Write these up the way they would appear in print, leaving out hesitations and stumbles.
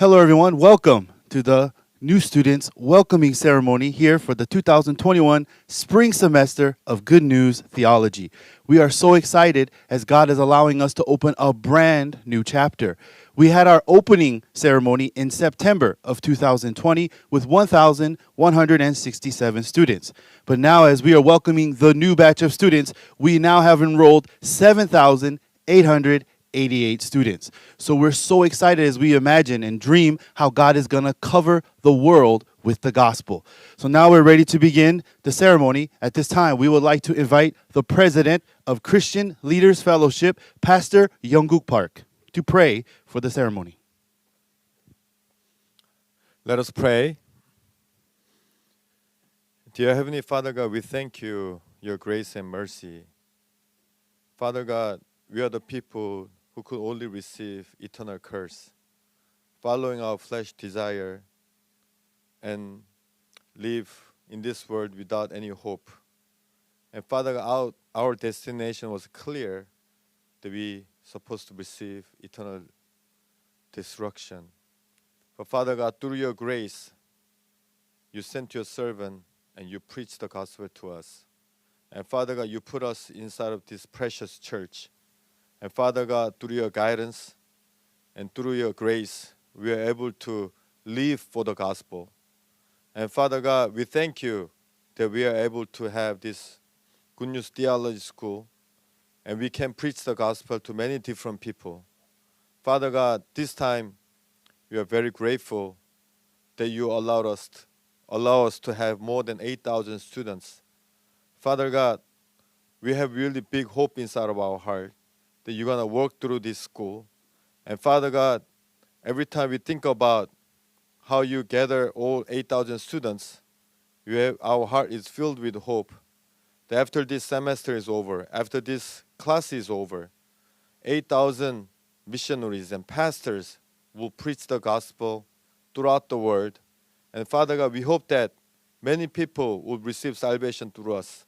Hello, everyone. Welcome to the new students welcoming ceremony here for the 2021 spring semester of Good News Theology. We are so excited as God is allowing us to open a brand new chapter. We had our opening ceremony in September of 2020 with 1,167 students. But now, as we are welcoming the new batch of students, we now have enrolled 7,888 students. So we're so excited as we imagine and dream how God is going to cover the world with the gospel. So now we're ready to begin the ceremony. At this time, we would like to invite the president of Christian Leaders Fellowship, Pastor Youngkook Park, to pray for the ceremony. Let us pray. Dear Heavenly Father God, we thank you, your grace and mercy. Father God, we are the people who could only receive eternal curse, following our flesh desire and live in this world without any hope. And Father God, our destination was clear that we supposed to receive eternal destruction. But Father God, through your grace, you sent your servant and you preached the gospel to us. And Father God, you put us inside of this precious church. And Father God, through your guidance and through your grace, we are able to live for the gospel. And Father God, we thank you that we are able to have this Good News Theology School and we can preach the gospel to many different people. Father God, this time we are very grateful that you allow us to have more than 8,000 students. Father God, we have really big hope inside of our heart that you're going to work through this school. And Father God, every time we think about how you gather all 8,000 students, our heart is filled with hope that after this semester is over, after this class is over, 8,000 missionaries and pastors will preach the gospel throughout the world. And Father God, we hope that many people will receive salvation through us.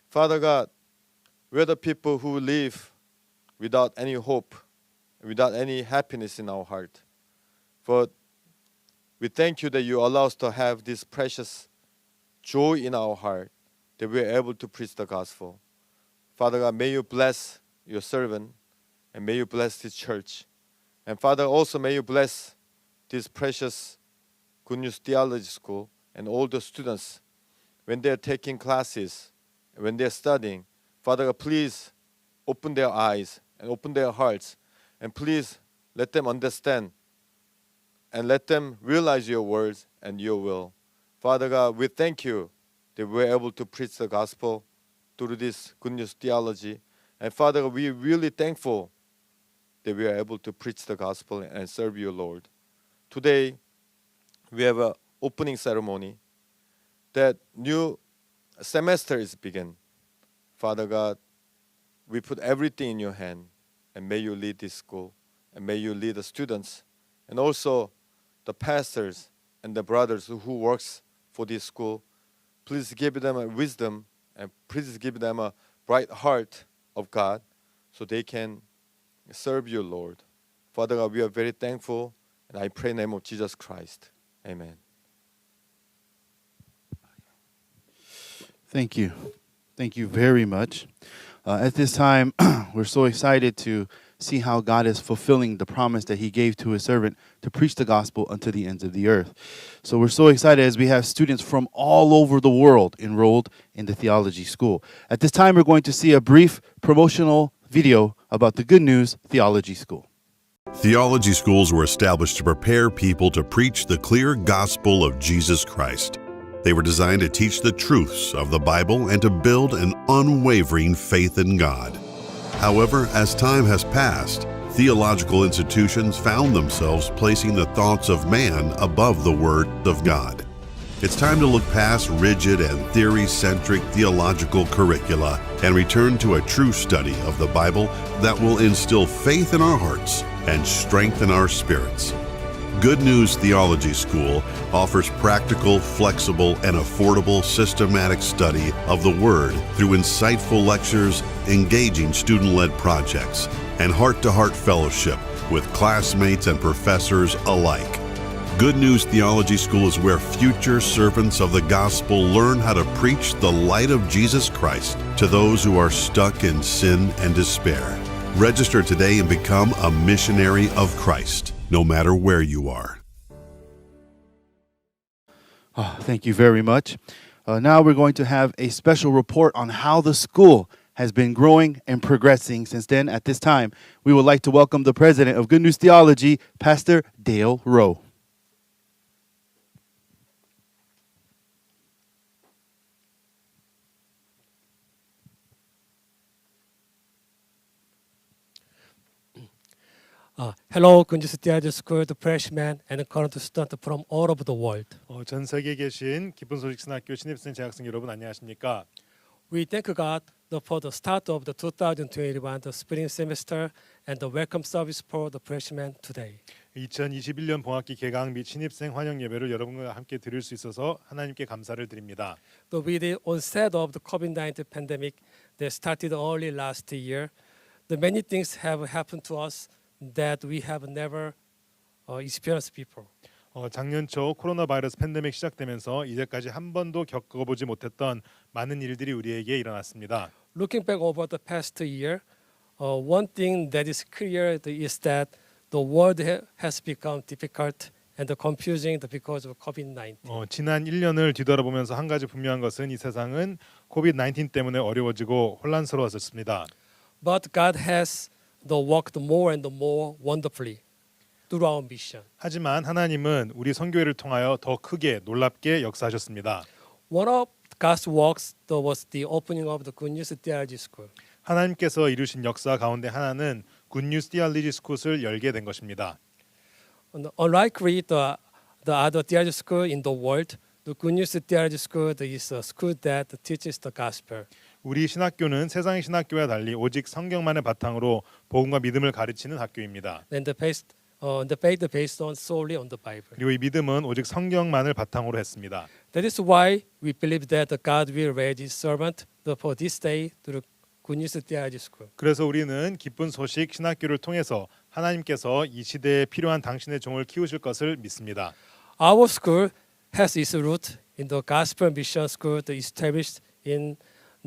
Father God, we're the people who live without any hope, without any happiness in our heart. But we thank you that you allow us to have this precious joy in our heart, that we are able to preach the gospel. Father God, may you bless your servant, and may you bless this church. And Father, also may you bless this precious Good News Theology School and all the students when they're taking classes, when they're studying. Father God, please open their eyes and open their hearts, and please let them understand and let them realize your words and your will. Father God, we thank you that we're able to preach the gospel through this Good News Theology. And Father God, we're really thankful that we are able to preach the gospel and serve you, Lord. Today, we have an opening ceremony. That new semester is begin. Father God, we put everything in your hand, and may you lead this school, and may you lead the students, and also the pastors and the brothers who works for this school. Please give them a wisdom, and please give them a bright heart of God, so they can serve you, Lord. Father God, we are very thankful, and I pray in the name of Jesus Christ. Amen. Thank you. Thank you very much. At this time, we're so excited to see how God is fulfilling the promise that he gave to his servant to preach the gospel unto the ends of the earth. So we're so excited as we have students from all over the world enrolled in the theology school. At this time, we're going to see a brief promotional video about the Good News Theology School. Theology schools were established to prepare people to preach the clear gospel of Jesus Christ. They were designed to teach the truths of the Bible and to build an unwavering faith in God. However, as time has passed, theological institutions found themselves placing the thoughts of man above the Word of God. It's time to look past rigid and theory-centric theological curricula and return to a true study of the Bible that will instill faith in our hearts and strengthen our spirits. Good News Theology School offers practical, flexible, and affordable systematic study of the Word through insightful lectures, engaging student-led projects, and heart-to-heart fellowship with classmates and professors alike. Good News Theology School is where future servants of the gospel learn how to preach the light of Jesus Christ to those who are stuck in sin and despair. Register today and become a missionary of Christ, no matter where you are. Thank you very much. Now we're going to have a special report on how the school has been growing and progressing since then. At this time, we would like to welcome the president of Good News Theology, Pastor Dale Rowe. Hello, Good News Theology School, the freshmen and current students from all over the world. 전 세계에 계신 기쁜 소식 신학교 신입생 재학생 여러분 안녕하십니까? We thank God for the start of the 2021 the spring semester and the welcome service for the freshmen today. 2021년 봄학기 개강 및 신입생 환영 예배를 여러분과 함께 드릴 수 있어서 하나님께 감사를 드립니다. With the onset of the COVID-19 pandemic that started early last year, the many things have happened to us that we have never experienced before. 작년 초 코로나 바이러스 팬데믹 시작되면서 이제까지 한 번도 겪어보지 못했던 많은 일들이 우리에게 일어났습니다. Looking back over the past year, one thing that is clear is that the world has become difficult and confusing because of COVID-19. 지난 1년을 뒤돌아보면서 한 가지 분명한 것은 이 세상은 코비드-19 때문에 어려워지고 혼란스러워졌습니다. But God has worked more and more wonderfully through our mission. 하지만 하나님은 우리 선교회를 통하여 더 크게 놀랍게 역사하셨습니다. One of God's works was the opening of the Good News Theology School. 하나님께서 이루신 역사 가운데 하나는 굿뉴스 디알리지 스쿨을 열게 된 것입니다. Unlike the other theology school in the world, the Good News Theology School is a school that teaches the gospel. 우리 신학교는 세상의 신학교와 달리 오직 성경만을 바탕으로 복음과 믿음을 가르치는 학교입니다. And the faith based on solely on the Bible. 그리고 이 믿음은 오직 성경만을 바탕으로 했습니다. That is why we believe that God will raise His servant for this day through Good News Theology School. 그래서 우리는 기쁜 소식 신학교를 통해서 하나님께서 이 시대에 필요한 당신의 종을 키우실 것을 믿습니다. Our school has its root in the Gospel Mission School established in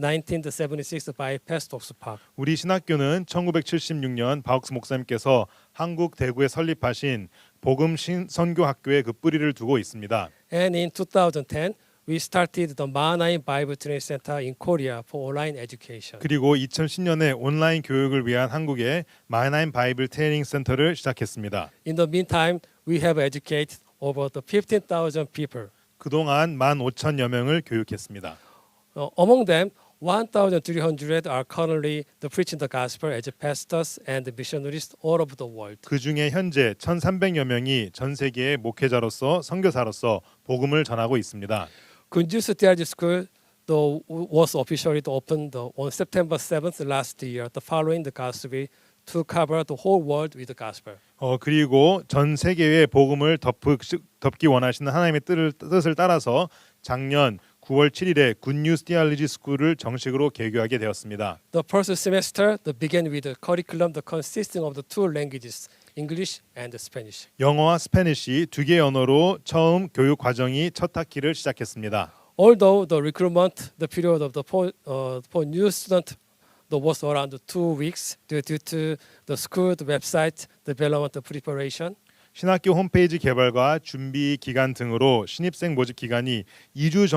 1976 by Pastor Oxpark. 우리 신학교는 1976년 바옥스 목사님께서 한국 대구에 설립하신 복음 선교 학교에 그 뿌리를 두고 있습니다. And in 2010, we started the Mahanaim Bible Training Center in Korea for online education. 그리고 2010년에 온라인 교육을 위한 한국의 마하나임 바이블 트레이닝 센터를 시작했습니다. In the meantime, we have educated over 15,000 people. 그동안 15,000여 명을 교육했습니다. Among them, 1,300 are currently preaching the gospel as pastors and missionaries all over the world. 그 중에 현재 1,300여 명이 전 세계의 목회자로서 선교사로서 복음을 전하고 있습니다. Good News Theology School was officially opened on September 7th last year, following the gospel to cover the whole world with the gospel. 그리고 전 세계의 복음을 덮기 원하시는 하나님의 뜻을 따라서 작년 9월 7일에 굿뉴스 디알리지 스쿨을 정식으로 개교하게 되었습니다. The first semester began with a curriculum consisting of the two languages, English and Spanish. 영어와 스페니시 두 개의 언어로 처음 교육 과정이 첫 학기를 시작했습니다. Although the recruitment, the period of for new student was around 2 weeks due to the school website development preparation. 신학교 홈페이지 개발과 준비 기간 등으로 신입생 모집 기간이 2주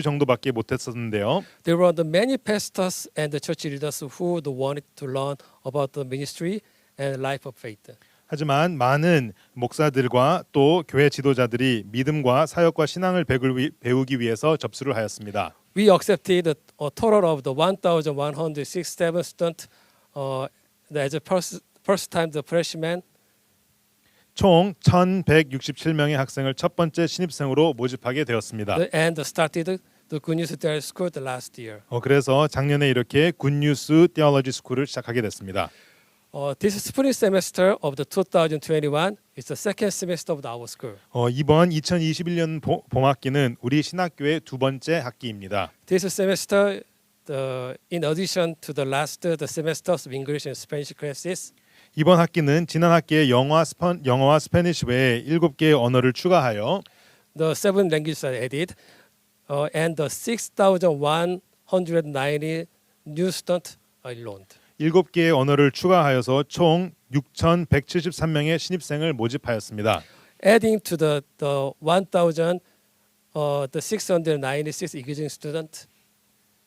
정도밖에 못했었는데요. There were many pastors and church leaders who wanted to learn about the ministry and life of faith. 하지만 많은 목사들과 또 교회 지도자들이 믿음과 사역과 신앙을 배우기 위해서 접수를 하였습니다. We accepted a total of 1,167 students as a first time the freshmen. 총 1,167명의 학생을 첫 번째 신입생으로 모집하게 되었습니다. And started the Good News Theology School last year. 그래서 작년에 이렇게 굿뉴스 디올로지 스쿨을 시작하게 됐습니다. This spring semester of the 2021 is the second semester of our school. 이번 2021년 봄학기는 우리 신학교의 두 번째 학기입니다. This semester, in addition to the last the semesters of English and Spanish classes, 이번 학기는 지난 학기에 영어와 스페니쉬 외에 7개의 언어를 추가하여 The 7 languages are added, and the 6,190 new students are enrolled. 7개의 언어를 추가하여서 총 6,173명의 신입생을 모집하였습니다. Adding to the 696 existing students,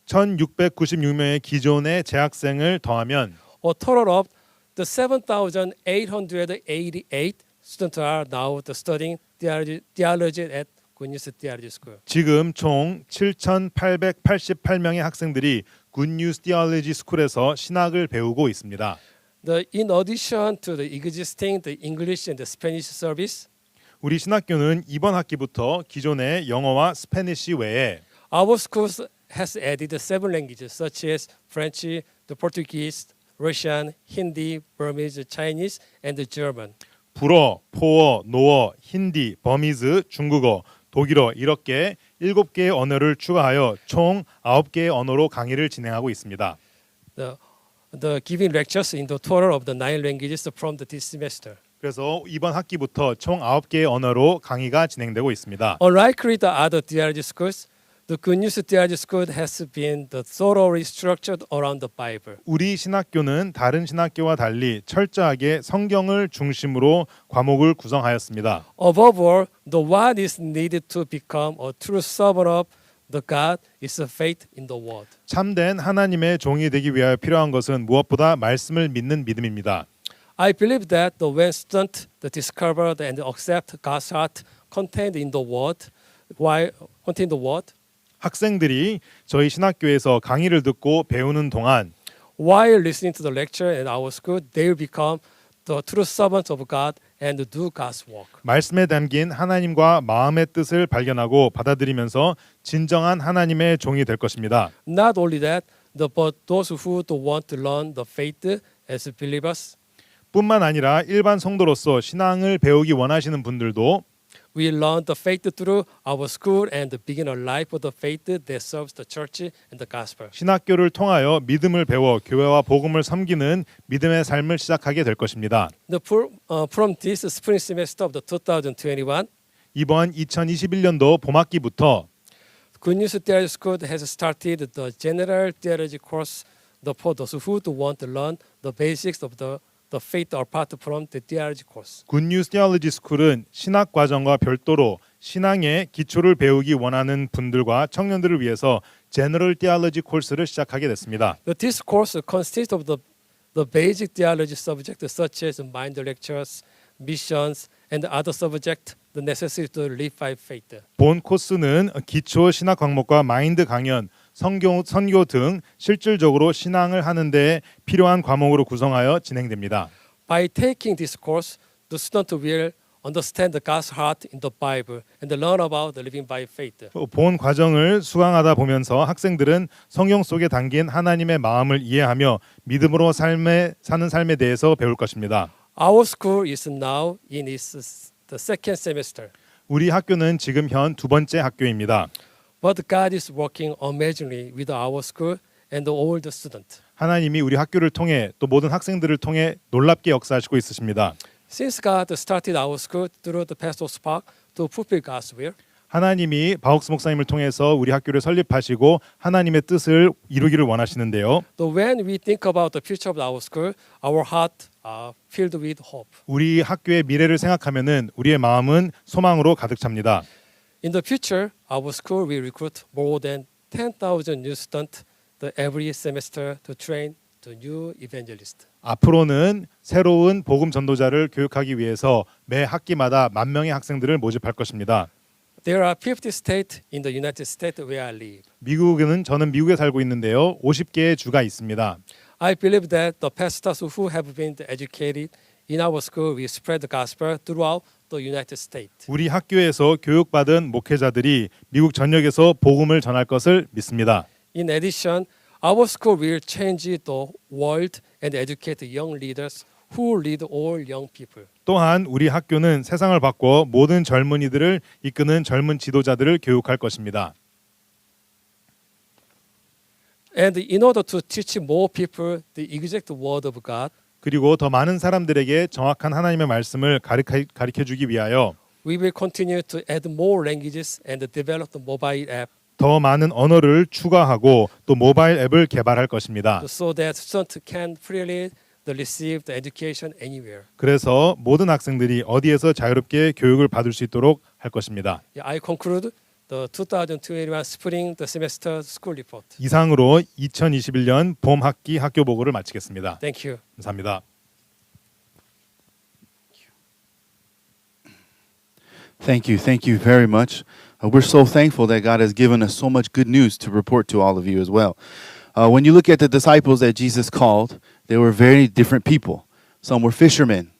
1,696명의 기존의 재학생을 더하면 a total of the 7,888 students are now studying theology at Good News Theology School. 지금 총 7,888명의 학생들이 굿뉴스 디얼리지 스쿨에서 신학을 배우고 있습니다. In addition to the existing the English and the Spanish service, 우리 신학교는 이번 학기부터 기존의 영어와 스페니쉬 외에 our schools has added 7 languages such as French, the Portuguese, Russian, Hindi, Burmese, Chinese, and German. 불어, 포어, 노어, 힌디, 버미즈, 중국어, 독일어 이렇게 7개의 언어를 추가하여 총 9개의 언어로 강의를 진행하고 있습니다. The giving lectures in the total of the 9 languages from this semester. 그래서 이번 학기부터 총 9개의 언어로 강의가 진행되고 있습니다. Unlike the other theology schools, the Good News Theology School has been thoroughly structured around the Bible. 우리 신학교는 다른 신학교와 달리 철저하게 성경을 중심으로 과목을 구성하였습니다. Above all, the one is needed to become a true servant of the God is faith in the Word. 참된 하나님의 종이 되기 위하여 필요한 것은 무엇보다 말씀을 믿는 믿음입니다. I believe that when students discover and accept God's heart contained in the Word, 학생들이 저희 신학교에서 강의를 듣고 배우는 동안 while listening to the lecture at our school, they will become the true servants of God and do God's work. 말씀에 담긴 하나님과 마음의 뜻을 발견하고 받아들이면서 진정한 하나님의 종이 될 것입니다. Not only that, but those who want to learn the faith as believers 뿐만 아니라 일반 성도로서 신앙을 배우기 원하시는 분들도 we learn the faith through our school and begin a life of the faith that serves the church and the gospel. 신학교를 통하여 믿음을 배워 교회와 복음을 섬기는 믿음의 삶을 시작하게 될 것입니다. From this spring semester of the 2021, 이번 2021년도 봄학기부터 Good News Theology School has started the general theology course for those who want to learn the basics of the faith apart from the theology course. 굿뉴스 디얼리지 스쿨은 신학 과정과 별도로 신앙의 기초를 배우기 원하는 분들과 청년들을 위해서 제너럴 디얼리지 코र्스를 시작하게 됐습니다. This course consists of the basic theology subjects such as mind lectures, missions, and other subjects necessary to live by faith. 본 코스는 기초 신학 과목과 마인드 강연, 선교 등 실질적으로 신앙을 하는 데 필요한 과목으로 구성하여 진행됩니다. By taking this course, the student will understand God's heart in the Bible and learn about living by faith. 본 과정을 수강하다 보면서 학생들은 성경 속에 담긴 하나님의 마음을 이해하며 믿음으로 사는 삶에 대해서 배울 것입니다. Our school is now in its the second semester. 우리 학교는 지금 현 2번째 학교입니다. But God is working amazingly with our school and all the students. 하나님이 우리 학교를 통해 또 모든 학생들을 통해 놀랍게 역사하시고 있으십니다. Since God started our school through the Pastor Spark to fulfill God's will, 하나님이 바옥스 목사님을 통해서 우리 학교를 설립하시고 하나님의 뜻을 이루기를 원하시는데요. so when we think about the future of our school, our heart are filled with hope. 우리 학교의 미래를 생각하면은 우리의 마음은 소망으로 가득 찹니다. In the future, our school will recruit more than 10,000 new students every semester to train the new evangelists. 앞으로는 새로운 복음 전도자를 교육하기 위해서 매 학기마다 10,000명의 학생들을 모집할 것입니다. There are 50 states in the United States where I live. 저는 미국에 살고 있는데요. 50개의 주가 있습니다. I believe that the pastors who have been educated in our school will spread the gospel throughout the United States. 우리 학교에서 교육받은 목회자들이 미국 전역에서 복음을 전할 것을 믿습니다. In addition, our school will change the world and educate young leaders who lead all young people. 또한 우리 학교는 세상을 바꿔 모든 젊은이들을 이끄는 젊은 지도자들을 교육할 것입니다. And in order to teach more people the exact word of God, 그리고 더 많은 사람들에게 정확한 하나님의 말씀을 가르쳐 주기 위하여 we will continue to add more languages and develop the mobile app 더 많은 언어를 추가하고 또 모바일 앱을 개발할 것입니다. so that students can freely receive the education anywhere. 그래서 모든 학생들이 어디에서 자유롭게 교육을 받을 수 있도록 할 것입니다. I conclude the 2021 spring the semester school report. 이상으로 2021년 봄 학기 학교 보고를 마치겠습니다. Thank you. 감사합니다. Thank you very much. We're so thankful that God has given us so much good news to report to all of you as well. When you look at the disciples that Jesus called, they were very different people. Some were fishermen,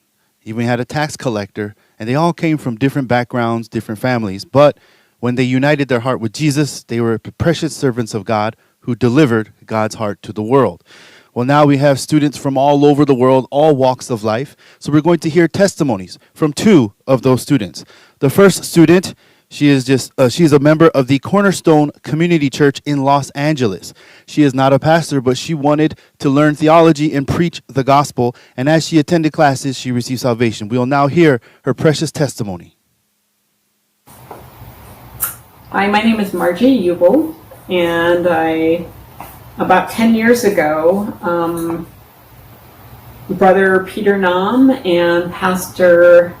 even had a tax collector, and they all came from different backgrounds, different families. But when they united their heart with Jesus, they were precious servants of God who delivered God's heart to the world. Well, now we have students from all over the world, all walks of life. So we're going to hear testimonies from two of those students. The first student, she's a member of the Cornerstone Community Church in Los Angeles. She is not a pastor, but she wanted to learn theology and preach the gospel. And as she attended classes, she received salvation. We will now hear her precious testimony. Hi, my name is Margie Ubel, and about 10 years ago, Brother Peter Nam and Pastor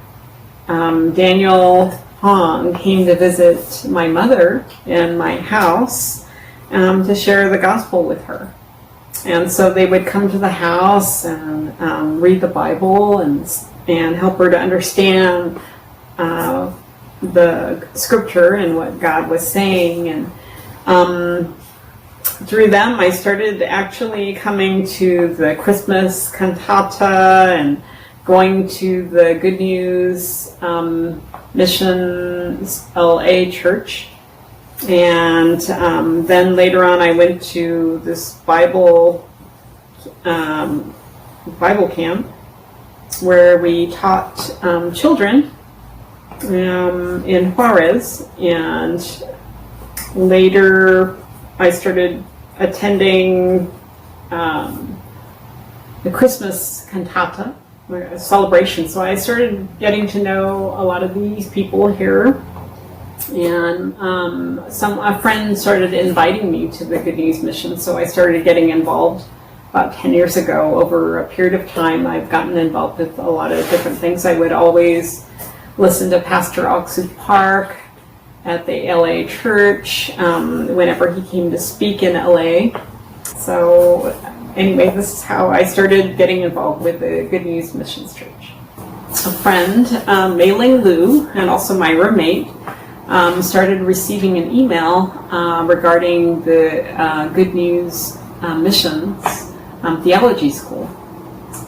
Daniel Hong came to visit my mother in my house to share the gospel with her. And so they would come to the house and read the Bible and help her to understand the scripture and what God was saying. And through them, I started actually coming to the Christmas cantata and going to the Good News Missions LA Church. And then later on, I went to this Bible camp where we taught children in Juarez, and later I started attending the Christmas cantata celebration. So I started getting to know a lot of these people here, and a friend started inviting me to the Good News Mission. So I started getting involved about 10 years ago. Over a period of time, I've gotten involved with a lot of different things. I would always listen to Pastor Oxu Park at the LA church whenever he came to speak in LA. So anyway, this is how I started getting involved with the Good News Missions Church. A friend, Mei-Ling Lu, and also my roommate, started receiving an email regarding the Good News Missions Theology School.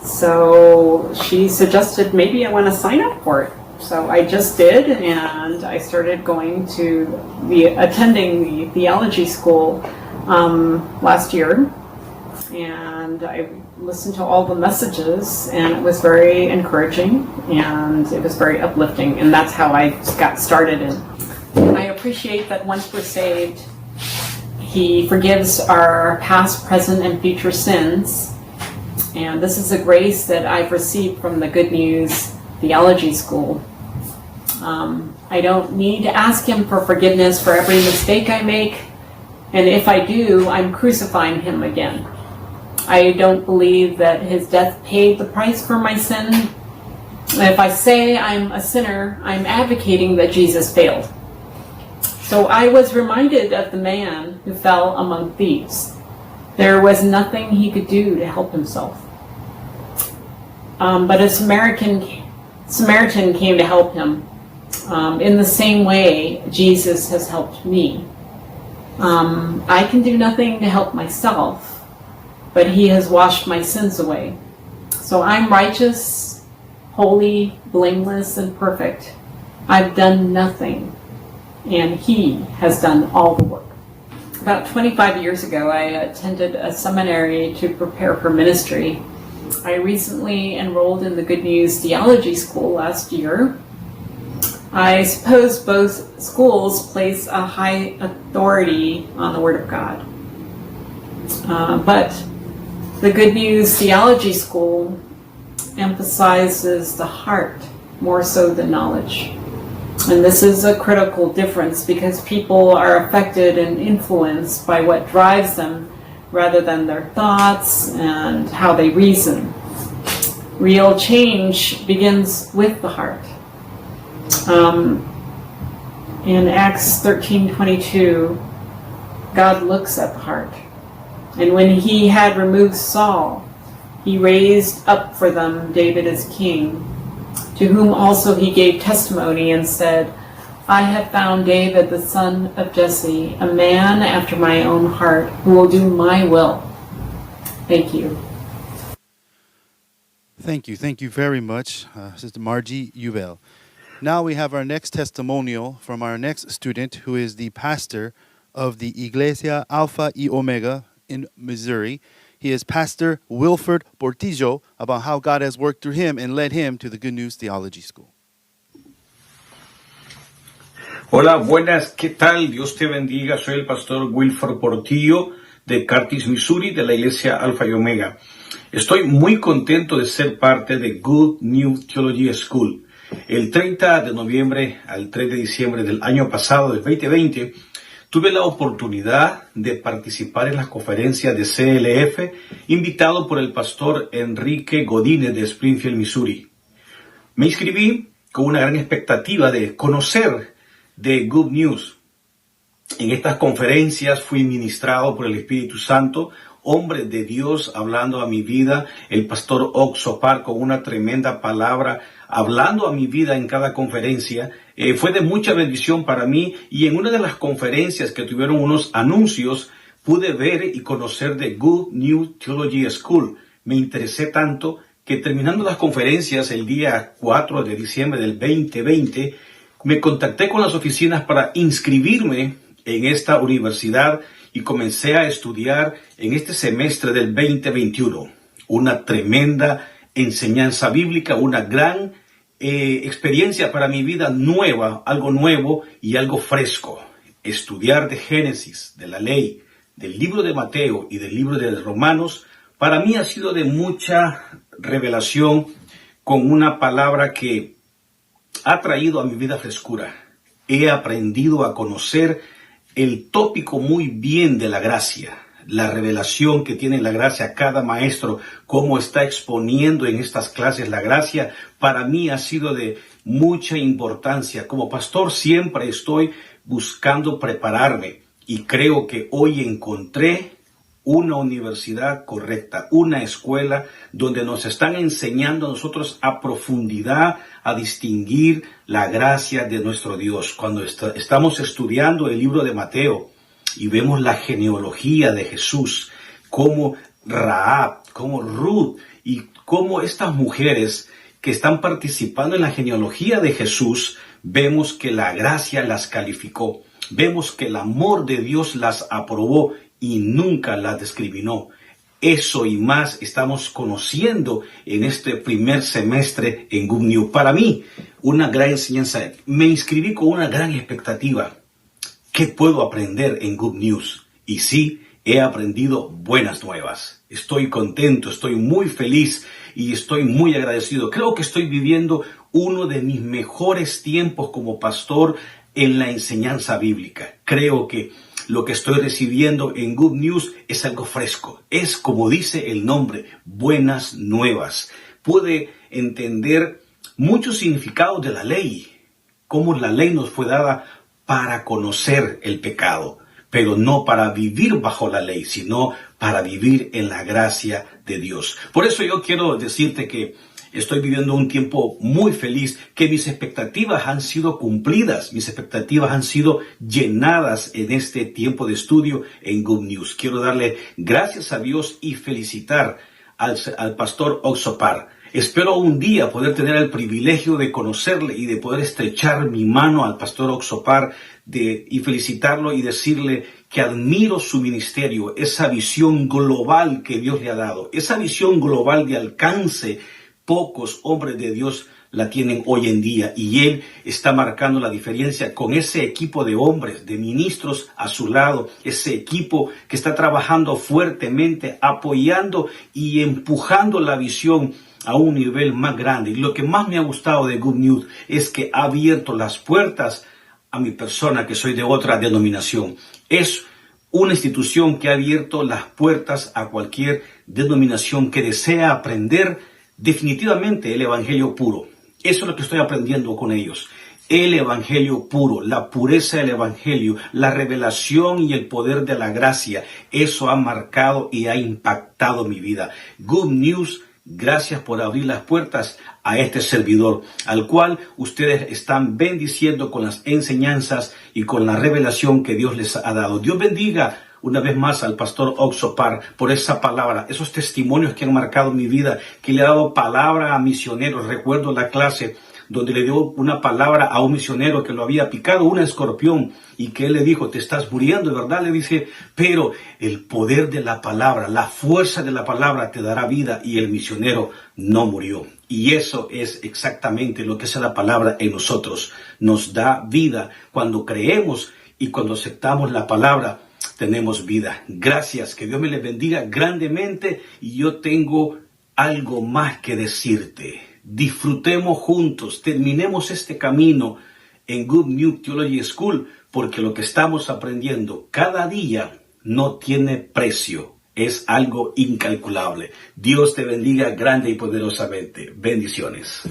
So she suggested maybe I want to sign up for it. So I just did, and I started attending the theology school last year, and I listened to all the messages, and it was very encouraging, and it was very uplifting, and that's how I got started. And I appreciate that once we're saved, He forgives our past, present, and future sins, and this is a grace that I've received from the Good News Theology School. I don't need to ask Him for forgiveness for every mistake I make, and if I do, I'm crucifying Him again. I don't believe that His death paid the price for my sin. If I say I'm a sinner, I'm advocating that Jesus failed. So I was reminded of the man who fell among thieves. There was nothing he could do to help himself. But a Samaritan came to help him. In the same way, Jesus has helped me. I can do nothing to help myself, but He has washed my sins away. So I'm righteous, holy, blameless, and perfect. I've done nothing, and He has done all the work. About 25 years ago, I attended a seminary to prepare for ministry. I recently enrolled in the Good News Theology School last year. I suppose both schools place a high authority on the Word of God. But the Good News Theology School emphasizes the heart more so than knowledge. And this is a critical difference because people are affected and influenced by what drives them rather than their thoughts and how they reason. Real change begins with the heart. In Acts 13:22, God looks at the heart. And when he had removed Saul, he raised up for them David as king, to whom also he gave testimony and said, I have found David the son of Jesse, a man after my own heart, who will do my will. Thank you. Thank you. Thank you very much, Sister Margie Ubel. Now we have our next testimonial from our next student, who is the pastor of the Iglesia Alpha y Omega in Missouri. He is Pastor Wilford Portillo, about how God has worked through him and led him to the Good News Theology School. Hola, buenas, ¿qué tal? Dios te bendiga. Soy el pastor Wilford Portillo de Curtis, Missouri, de la Iglesia Alfa y Omega. Estoy muy contento de ser parte de Good News Theology School. El 30 de noviembre al 3 de diciembre del año pasado, del 2020, tuve la oportunidad de participar en las conferencias de CLF, invitado por el pastor Enrique Godínez de Springfield, Missouri. Me inscribí con una gran expectativa de conocer de Good News. En estas conferencias fui ministrado por el Espíritu Santo, hombre de Dios hablando a mi vida, el pastor Oxopar con una tremenda palabra, hablando a mi vida en cada conferencia. Fue de mucha bendición para mí, y en una de las conferencias que tuvieron unos anuncios, pude ver y conocer de Good News Theology School. Me interesé tanto que terminando las conferencias el día 4 de diciembre del 2020, me contacté con las oficinas para inscribirme en esta universidad y comencé a estudiar en este semestre del 2021. Una tremenda enseñanza bíblica, una gran experiencia para mi vida nueva, algo nuevo y algo fresco. Estudiar de Génesis, de la ley, del libro de Mateo y del libro de Romanos, para mí ha sido de mucha revelación, con una palabra que ha traído a mi vida frescura. He aprendido a conocer el tópico muy bien de la gracia, la revelación que tiene la gracia. Cada maestro, cómo está exponiendo en estas clases la gracia, para mí ha sido de mucha importancia. Como pastor siempre estoy buscando prepararme, y creo que hoy encontré una universidad correcta, una escuela donde nos están enseñando a nosotros a profundidad a distinguir la gracia de nuestro Dios. Cuando estamos estudiando el libro de Mateo y vemos la genealogía de Jesús, como Rahab, como Ruth, y cómo estas mujeres que están participando en la genealogía de Jesús, vemos que la gracia las calificó, vemos que el amor de Dios las aprobó y nunca las discriminó. Eso y más estamos conociendo en este primer semestre en Good News. Para mí, una gran enseñanza. Me inscribí con una gran expectativa. ¿Qué puedo aprender en Good News? Y sí, he aprendido buenas nuevas. Estoy contento, estoy muy feliz y estoy muy agradecido. Creo que estoy viviendo uno de mis mejores tiempos como pastor en la enseñanza bíblica. Creo que lo que estoy recibiendo en Good News es algo fresco. Es, como dice el nombre, buenas nuevas. Pude entender muchos significados de la ley, cómo la ley nos fue dada para conocer el pecado, pero no para vivir bajo la ley, sino para vivir en la gracia de Dios. Por eso yo quiero decirte que estoy viviendo un tiempo muy feliz, que mis expectativas han sido cumplidas, mis expectativas han sido llenadas en este tiempo de estudio en Good News. Quiero darle gracias a Dios y felicitar al pastor Oxopar. Espero un día poder tener el privilegio de conocerle y de poder estrechar mi mano al pastor Oxopar y felicitarlo y decirle que admiro su ministerio, esa visión global que Dios le ha dado, esa visión global de alcance. Pocos hombres de Dios la tienen hoy en día y él está marcando la diferencia con ese equipo de hombres, de ministros a su lado, ese equipo que está trabajando fuertemente, apoyando y empujando la visión a un nivel más grande. Y lo que más me ha gustado de Good News es que ha abierto las puertas a mi persona, que soy de otra denominación. Es una institución que ha abierto las puertas a cualquier denominación que desea aprender definitivamente el evangelio puro. Eso es lo que estoy aprendiendo con ellos. El evangelio puro, la pureza del evangelio, la revelación y el poder de la gracia. Eso ha marcado y ha impactado mi vida. Good News, gracias por abrir las puertas a este servidor, al cual ustedes están bendiciendo con las enseñanzas y con la revelación que Dios les ha dado. Dios bendiga una vez más al pastor Oxopar por esa palabra, esos testimonios que han marcado mi vida, que le ha dado palabra a misioneros. Recuerdo la clase donde le dio una palabra a un misionero que lo había picado un escorpión y que él le dijo, te estás muriendo, ¿verdad? Le dice, pero el poder de la palabra, la fuerza de la palabra te dará vida, y el misionero no murió. Y eso es exactamente lo que es la palabra en nosotros. Nos da vida cuando creemos y cuando aceptamos la palabra. Tenemos vida. Gracias, que Dios me les bendiga grandemente, y yo tengo algo más que decirte. Disfrutemos juntos, terminemos este camino en Good News Theology School, porque lo que estamos aprendiendo cada día no tiene precio, es algo incalculable. Dios te bendiga grande y poderosamente. Bendiciones.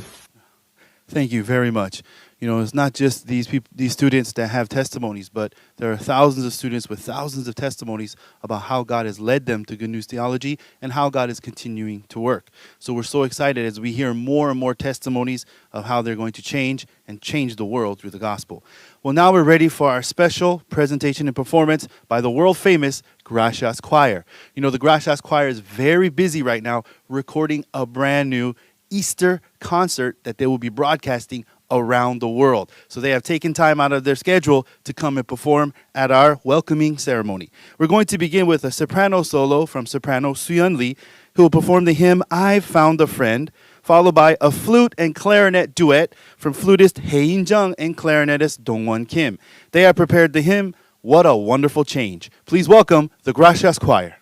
Thank you very much. You know, it's not just these people, these students that have testimonies, but there are thousands of students with thousands of testimonies about how God has led them to Good News Theology and how God is continuing to work. So we're so excited as we hear more and more testimonies of how they're going to change and change the world through the gospel. Well, now we're ready for our special presentation and performance by the world famous Gracias Choir. You know, the Gracias Choir is very busy right now recording a brand new Easter concert that they will be broadcasting around the world. So they have taken time out of their schedule to come and perform at our welcoming ceremony. We're going to begin with a soprano solo from soprano Suyun Lee, who will perform the hymn I've Found a Friend, followed by a flute and clarinet duet from flutist Hae-in Jung and clarinetist Dongwon Kim. They have prepared the hymn What a Wonderful Change. Please welcome the Gracias Choir.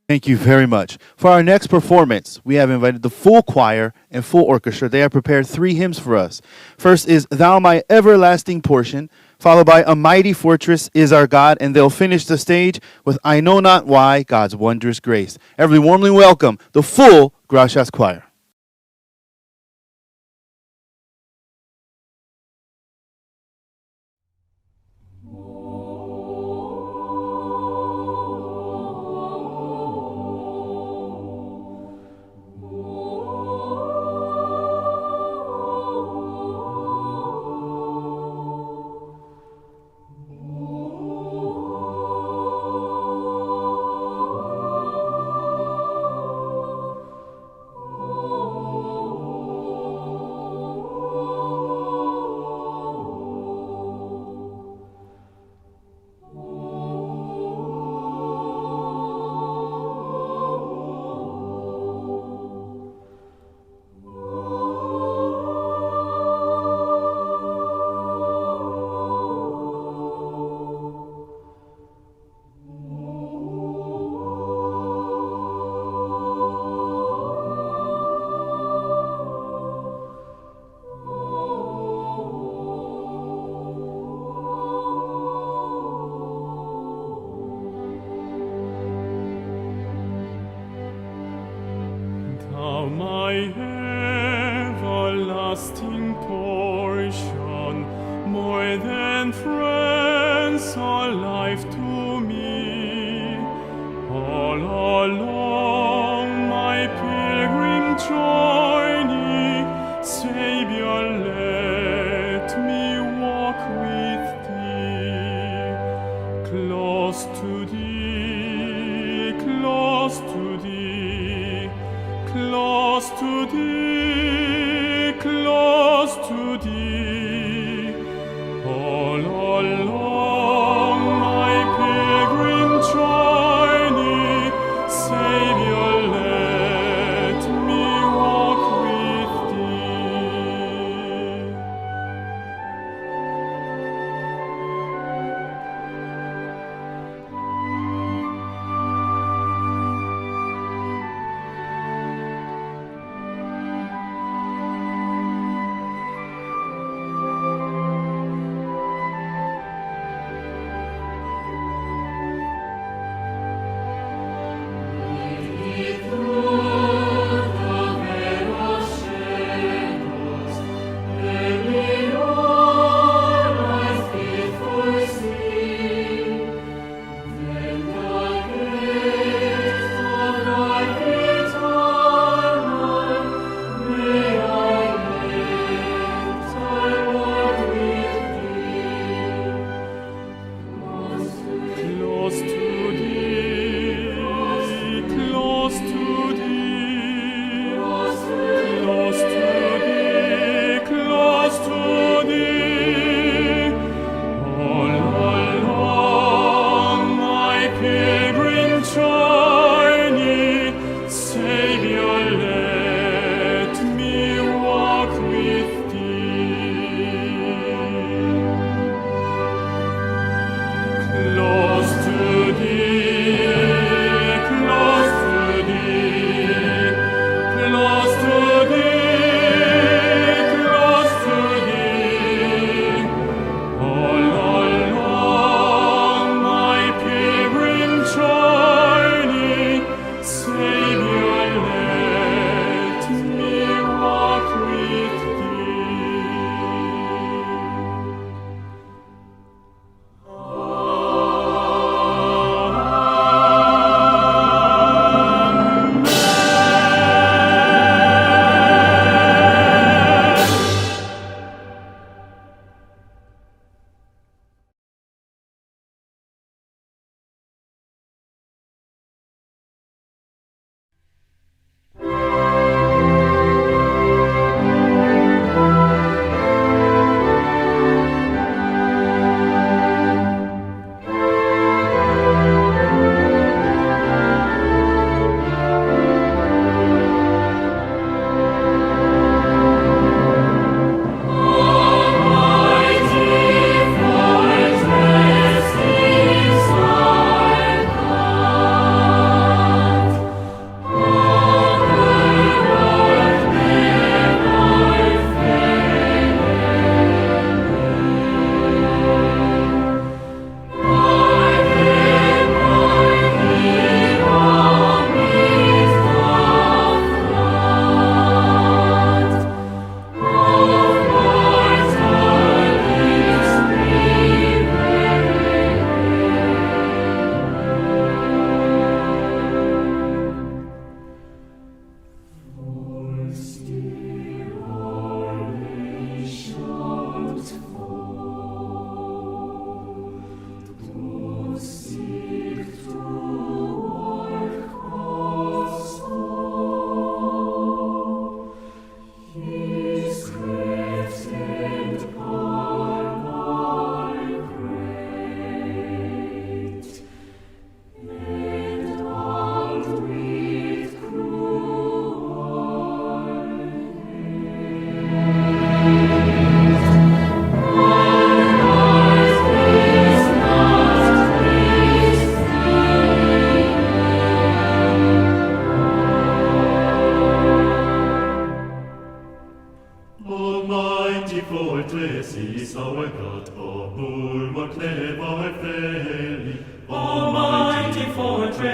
Thank you very much. For our next performance, we have invited the full choir and full orchestra. They have prepared 3 hymns for us. First is Thou My Everlasting Portion, followed by A Mighty Fortress Is Our God, and they'll finish the stage with I Know Not Why, God's Wondrous Grace. Everyone warmly welcome the full Gracias Choir. Thou my everlasting portion, more than friends or life to me, all along my pilgrim journey, Savior, let me walk with thee, close to thee, close to thee, close to thee, close to thee, all along my pilgrim journey, Savior, let me walk with thee.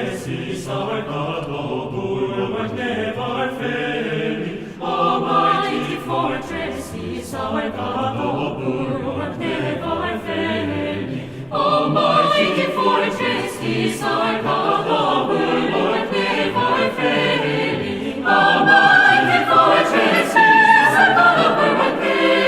fortress is our God, the bulwark never failing. Almighty fortress is our God, the bulwark never failing. Almighty fortress is our God, the bulwark never failing. Almighty fortress is our God, the bulwark never failing.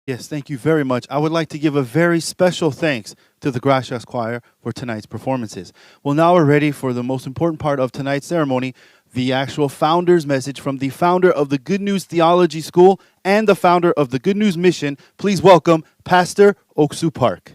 Yes, thank you very much. I would like to give a very special thanks to the Gracias Choir for tonight's performances. Well, now we're ready for the most important part of tonight's ceremony, the actual founder's message from the founder of the Good News Theology School and the founder of the Good News Mission. Please welcome Pastor Oksu Park.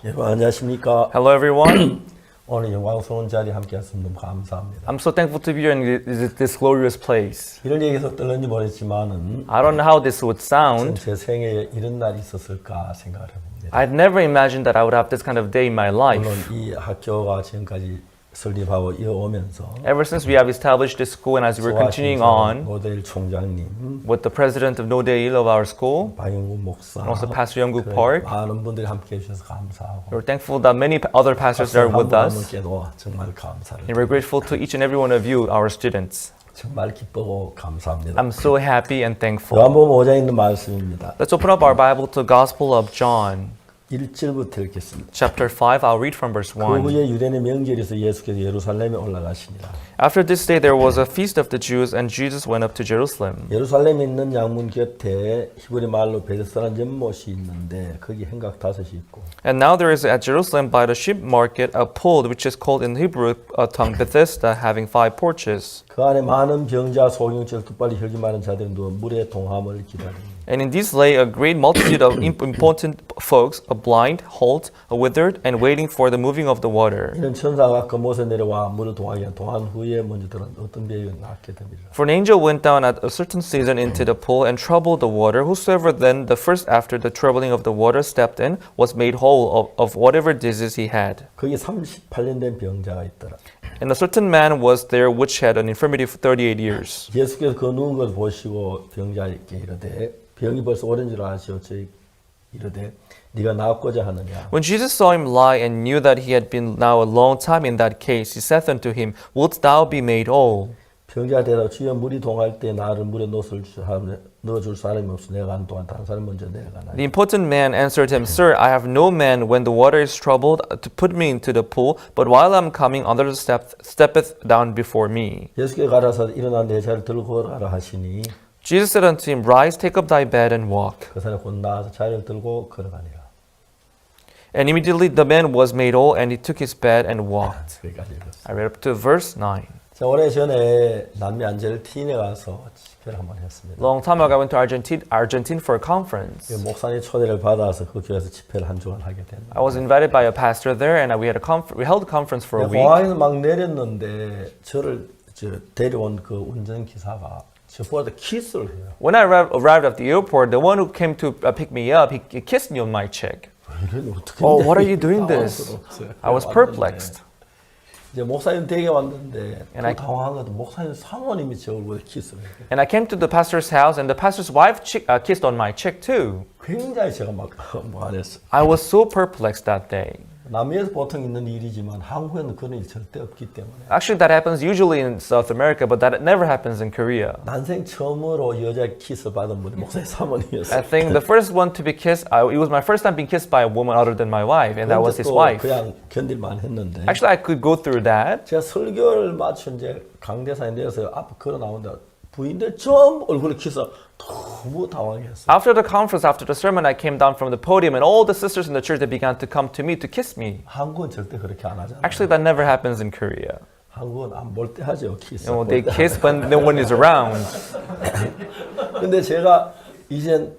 여러분 안녕하십니까? Hello, everyone. 오늘 영광스러운 자리에 함께해서 너무 감사합니다. I'm so thankful to be here in this glorious place. 이런 얘기해서 떨는지 모르겠지만은 I don't know how this would sound. 제 생애에 이런 날이 있었을까 생각을 해봅니다. I'd never imagined that I would have this kind of day in my life. 물론 이 학교가 지금까지 설립하고 이어오면서 Ever since we have established this school and as we're continuing on 노대일 총장님, with the president of Nodeil of our school, 박영국 목사, and also Pastor Youngkook 그래, Park, 많은 분들이 함께해 주셔서 감사하고 we're thankful that many other pastors are with us. 분께도 정말 감사를 And we're grateful to each and every one of you, our students. 정말 기쁘고 감사합니다. I'm so happy and thankful. 요한복음 5장에 있는 말씀입니다. Let's open up our Bible to Gospel of John, 1절부터 읽겠습니다. chapter 5. I'll read from verse 그 1. 후에 유대인의 명절에서 예수께서 예루살렘에 올라가시니라. After this day there was a feast of the Jews, and Jesus went up to Jerusalem. 예루살렘에 있는 양문 곁에 히브리 말로 베데스다라는 연못이 있는데 거기 행각 다섯이 있고 And now there is at Jerusalem by the sheep market a pool which is called in Hebrew tongue Bethesda, having 5 porches. 그 안에 많은 병자, 소경절, 두발리, 혈기 많은 자들이 누워 물의 동함을 기다리니 And in these lay a great multitude of impotent folks, a blind, halt, a withered, and waiting for the moving of the water. 이는 천사가 그 못에 내려와 물을 동하게 한 동한 후에 먼저 들은 어떤 배에 낫게 됩니다. For an angel went down at a certain season into the pool and troubled the water. Whosoever then the first after the troubling of the water stepped in was made whole of whatever disease he had. 거기 38년 된 병자가 있더라. And a certain man was there which had an infirmity for 38 years. 예수께서 그 누운 것을 보시고 병자에게 이르되 병이 벌써 오랜 줄 아시오즉 이르되 네가 나았고자 하느냐. When Jesus saw him lie and knew that he had been now a long time in that case, he saith unto him, Wilt thou be made whole? 병자가 대답 주여 물이 동할 때 나를 물에 넣어줄 사람이 없어 내가 간 동안 다른 사람 먼저 내려가나. The impotent man answered him, Sir, I have no man when the water is troubled to put me into the pool, but while I am coming, another steppeth down before me. 예수께서 가라사 일어나 내 자를 들고 걸어가라 하시니 Jesus said unto him, Rise, take up thy bed and walk. 그 사람이 곧 나와서 자리를 들고 걸어가니라. And immediately the man was made whole, and he took his bed and walked. 여기까지 읽었어요. I read up to verse 9. 자, 오래전에 남미 안젤티나에 가서 집회를 한번 했습니다. Long time ago, I went to Argentina for a conference. 목사님 초대를 받아서 그 교회에서 집회를 한 주간 하게 됐는데 I was invited by a pastor there, and we held a conference for a week. 공항에서 막 내렸는데 저를 데려온 그 운전기사가 저보다 키스를 해요. When I arrived at the airport, the one who came to pick me up, he kissed me on my cheek. Oh, what are you doing this? I was perplexed. 이제 목사님 댁에 왔는데 And I- 당황한 것도 목사님 사모님이 제 얼굴에 키스를 해요. And I came to the pastor's house, and the pastor's wife kissed on my cheek too. 굉장히 제가 막 뭐 안 했어요. I was so perplexed that day. 남미에서 보통 있는 일이지만 한국에는 그런 일 절대 없기 때문에 Actually, that happens usually in South America, but that never happens in Korea. 난생 처음으로 여자 키스 받은 분이 목사님 사모님이었어요. I think the first one to be kissed, it was my first time being kissed by a woman other than my wife, and that was his 또 wife. 그냥 견딜만 했는데 Actually, I could go through that. 제가 설교를 마쳐 이제 강대상에 내려서 앞에 걸어 나오는데 부인들 좀 얼굴에 키스 너무 당황했어요. After the conference, after the sermon, I came down from the podium, and all the sisters in the church, they began to come to me to kiss me. 한국은 절대 그렇게 안 하잖아요. Actually, that never happens in Korea. 한국은 안 볼 때 하죠 키스. You know, they kiss when no one is around. 근데 제가 이제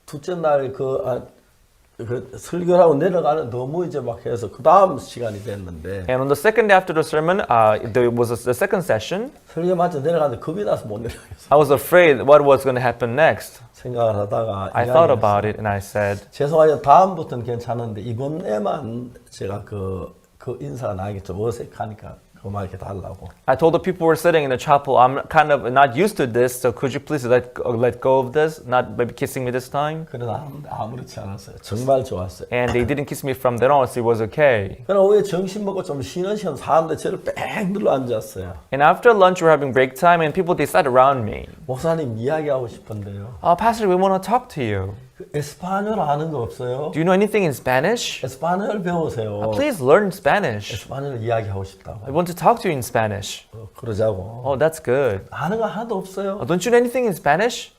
둘째 날 그 설교를 하고 내려가는 너무 이제 막 해서 그 다음 시간이 됐는데 And on the second day after the sermon, there was the second session. 설교 마쳐 내려가는데 겁이 나서 못 내려가겠어. I was afraid what was going to happen next. 생각을 하다가 I thought about it and I said, 죄송해요. 다음부터는 괜찮은데 이번에만 제가 그 인사가 나에게 좀 어색하니까 그만 이렇게 달라고. I told the people who were sitting in the chapel, I'm kind of not used to this, so could you please let go of this, not maybe kissing me this time? 그러나 아무렇지 않았어요. 정말 좋았어요. And they didn't kiss me from then on, so it was okay. 그러나 오후에 점심 먹고 좀 쉬는 시간 사는데 저를 뺑 눌러 앉았어요. And after lunch, we were having break time, and people, they sat around me. 목사님 이야기하고 싶은데요. Pastor, we want to talk to you. 그 에스파뇰 아는 거 없어요? Do you know anything in Spanish? 에스파뇰 배우세요. Please learn Spanish. 에스파뇰 이야기하고 싶다고. I want to talk to you in Spanish. 그러자고. Oh, that's good. 아는 거 하나도 없어요. Don't you know anything in Spanish?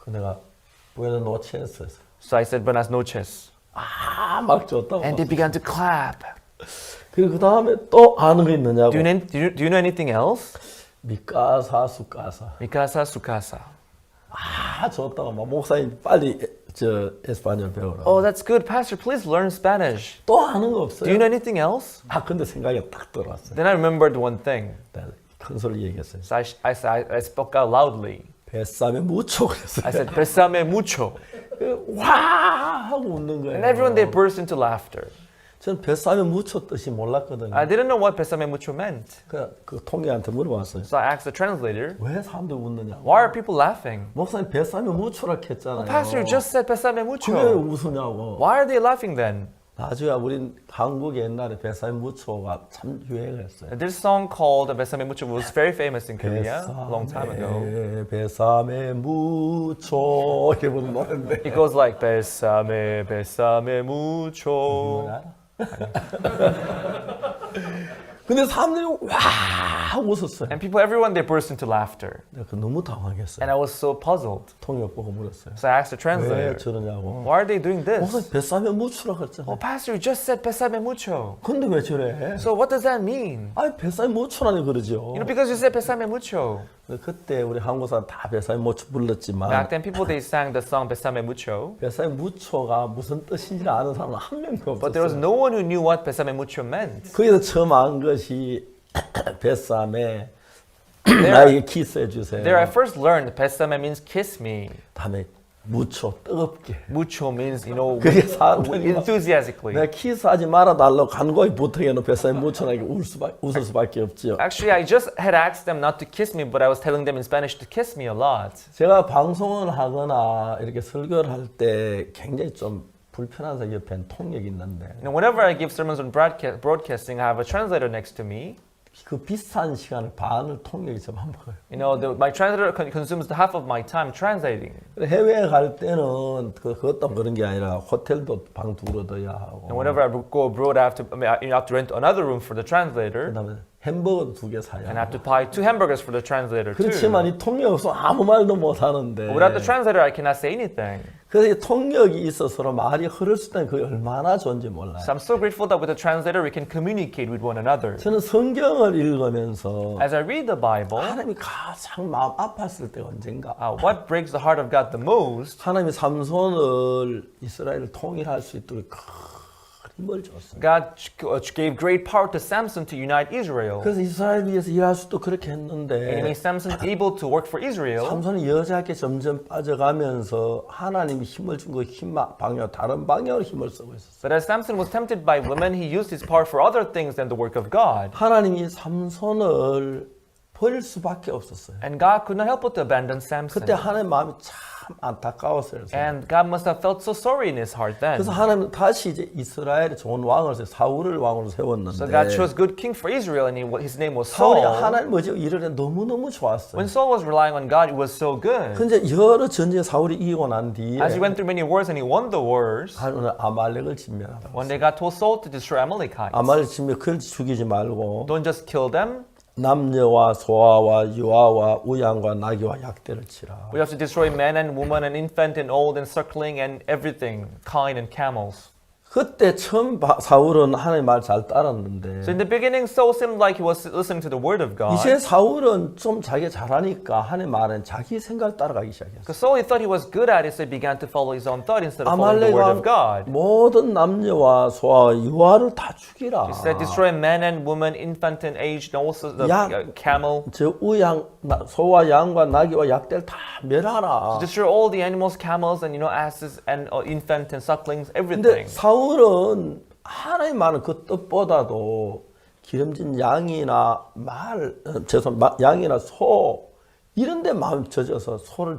그 내가 buenas noches. So I said, buenas noches. 막 줬다고. And they began to clap. 그리고 그 다음에 또 아는 거 있느냐고. Do you know anything else? 미카사 수카사. Mikasa sukasa. 줬다고 막 목사님 빨리 저 에스파뇰 배우라. Oh, that's good, Pastor. Please learn Spanish. 또 아는 거 Do 없어요? you know anything else? 근데 생각이 딱 들어왔어요. Then I remembered one thing. 큰 소리 얘기했어요. So I spoke out loudly. 뱃삼에 무초 그랬어요. I said, besame mucho. 와 하고 웃는 거예요. And everyone, they burst into laughter. 저는 뱃삼에 무초 뜻이 몰랐거든요. I didn't know what besame mucho meant. 그 통역한테 물어봤어요. So I asked the translator, 왜 사람들이 웃느냐고. why are people laughing? 목사님 뱃삼에 무초라 했잖아요. Pastor, you just said besame 왜 mucho. 웃으냐고. Why are they laughing then? 나중에 우린 한국에 옛날에 뱃삼에 무초가 참 유행했어요. This song called besame mucho was very famous in Korea a long time ago. 뱃삼에 무초 이렇게 부르는 노래인데. It goes like besame mucho. 근데 사람들이 와 웃었어요. And people, everyone, they burst into laughter. 내가 너무 당황했어요. And I was so puzzled. 통역 보고 물었어요. So I asked the 왜 translator, 저러냐고. why are they doing this? 목사님 뱃삼에 무초라 그랬잖아요. Oh, Pastor, you just said besame mucho. 근데 왜 저래? So what does that mean? 아니 뱃삼에 무초라니 그러죠. You know, because you said besame mucho. 그때 우리 한국 사람 다 뱃삼에 무초 불렀지만 Back then, people, they sang the song besame mucho. 뱃삼에 무초가 무슨 뜻인지 아는 사람은 한 명도 But there was 없었어요. no one who knew what besame mucho meant. 거기서 처음 안 것이 뱃삼에 나에게 키스해 주세요. There I first learned besame means kiss me. 다음에 무초 뜨겁게. Mucho means, you know, 그게 사람들이 막 enthusiastically. 내가 키스하지 말아달라고 간거에 부탁해놓은 뱃삼에 무초라니까 웃을 수밖에 없죠. Actually, I just had asked them not to kiss me, but I was telling them in Spanish to kiss me a lot. 제가 방송을 하거나 이렇게 설교를 할 때 굉장히 좀 불편한 옆에 통역이 있는데 You know, whenever I give sermons on broadcasting, I have a translator next to me. 그 비싼 시간을 반을 통역이 좀 한 먹어요. You know, my translator consumes the half of my time translating. 해외에 갈 때는 그것도 그런 게 아니라 호텔도 방 두루 둬야 하고 And whenever I go abroad, I have to rent another room for the translator, 그다음에 햄버거도 2개 사야 and I have 하고 to buy 2 hamburgers for the translator too. 그렇지만 이 통역 없으면 아무 말도 못 하는데 But without the translator, I cannot say anything. 그래서 이 통역이 있어서 말이 흐를 수 있다는 그게 얼마나 좋은지 몰라요. So I'm so grateful that with the translator, we can communicate with one another. 저는 성경을 읽으면서 As I read the Bible, 하나님이 가장 마음 아팠을 때가 언젠가 what breaks the heart of God the most? 하나님이 삼손을 이스라엘을 통일할 수 있도록 큰 힘을 줬어요. God gave great power to Samson to unite Israel. 그래서 이스라엘 위해서 일할 수도 그렇게 And it 했는데 made Samson able to work for Israel. 삼손이 여자에게 점점 빠져가면서 하나님이 힘을 준 그 힘 방향 다른 방향으로 힘을 쓰고 있었어요. But as Samson was tempted by women, he used his power for other things than the work of God. 하나님이 삼손을 버릴 수밖에 없었어요. And God could not help but to abandon Samson. 그때 하나님 마음이 참 안타까웠어요. And God must have felt so sorry in his heart then. 그래서 하나님은 다시 이제 이스라엘에 좋은 왕을 사울을 왕으로 세웠는데 So God chose good king for Israel, and his name was 사울이 Saul. 하나님 뭐지 일을 해 너무너무 좋았어요. When Saul was relying on God, it was so good. 근데 여러 전쟁 사울이 이기고 난 뒤에 As he went through many wars and he won the wars, 하나님은 아말렉을 진멸하라고. one day God told Saul to destroy Amalekites. 아말렉 진멸 그걸 죽이지 말고 Don't just kill them. 남녀와 소아와 유아와 우양과 나귀와 약대를 치라. We have to destroy man and woman and infant and old and suckling and everything, kine and camels. 그때 처음 사울은 하나님 말 잘 따랐는데 So in the beginning, Saul seemed like he was listening to the word of God. 이제 사울은 좀 자기가 잘하니까 하나님 말은 자기 생각 따라가기 시작했어요. Because Saul, he thought he was good at it, so he began to follow his own thought instead of following the word of 아말렉 God. 모든 남녀와 소아와 유아를 다 죽이라. He said, destroy man and woman, infant and aged, and also the camel. 저 우양 소와 양과 나귀와 약대를 다 멸하라. Destroy all the animals, camels, and asses, and infant and sucklings, 근데 everything. 사울은 하나님 말은 그 뜻보다도 기름진 양이나 양이나 소 이런 데 마음 젖어서 소를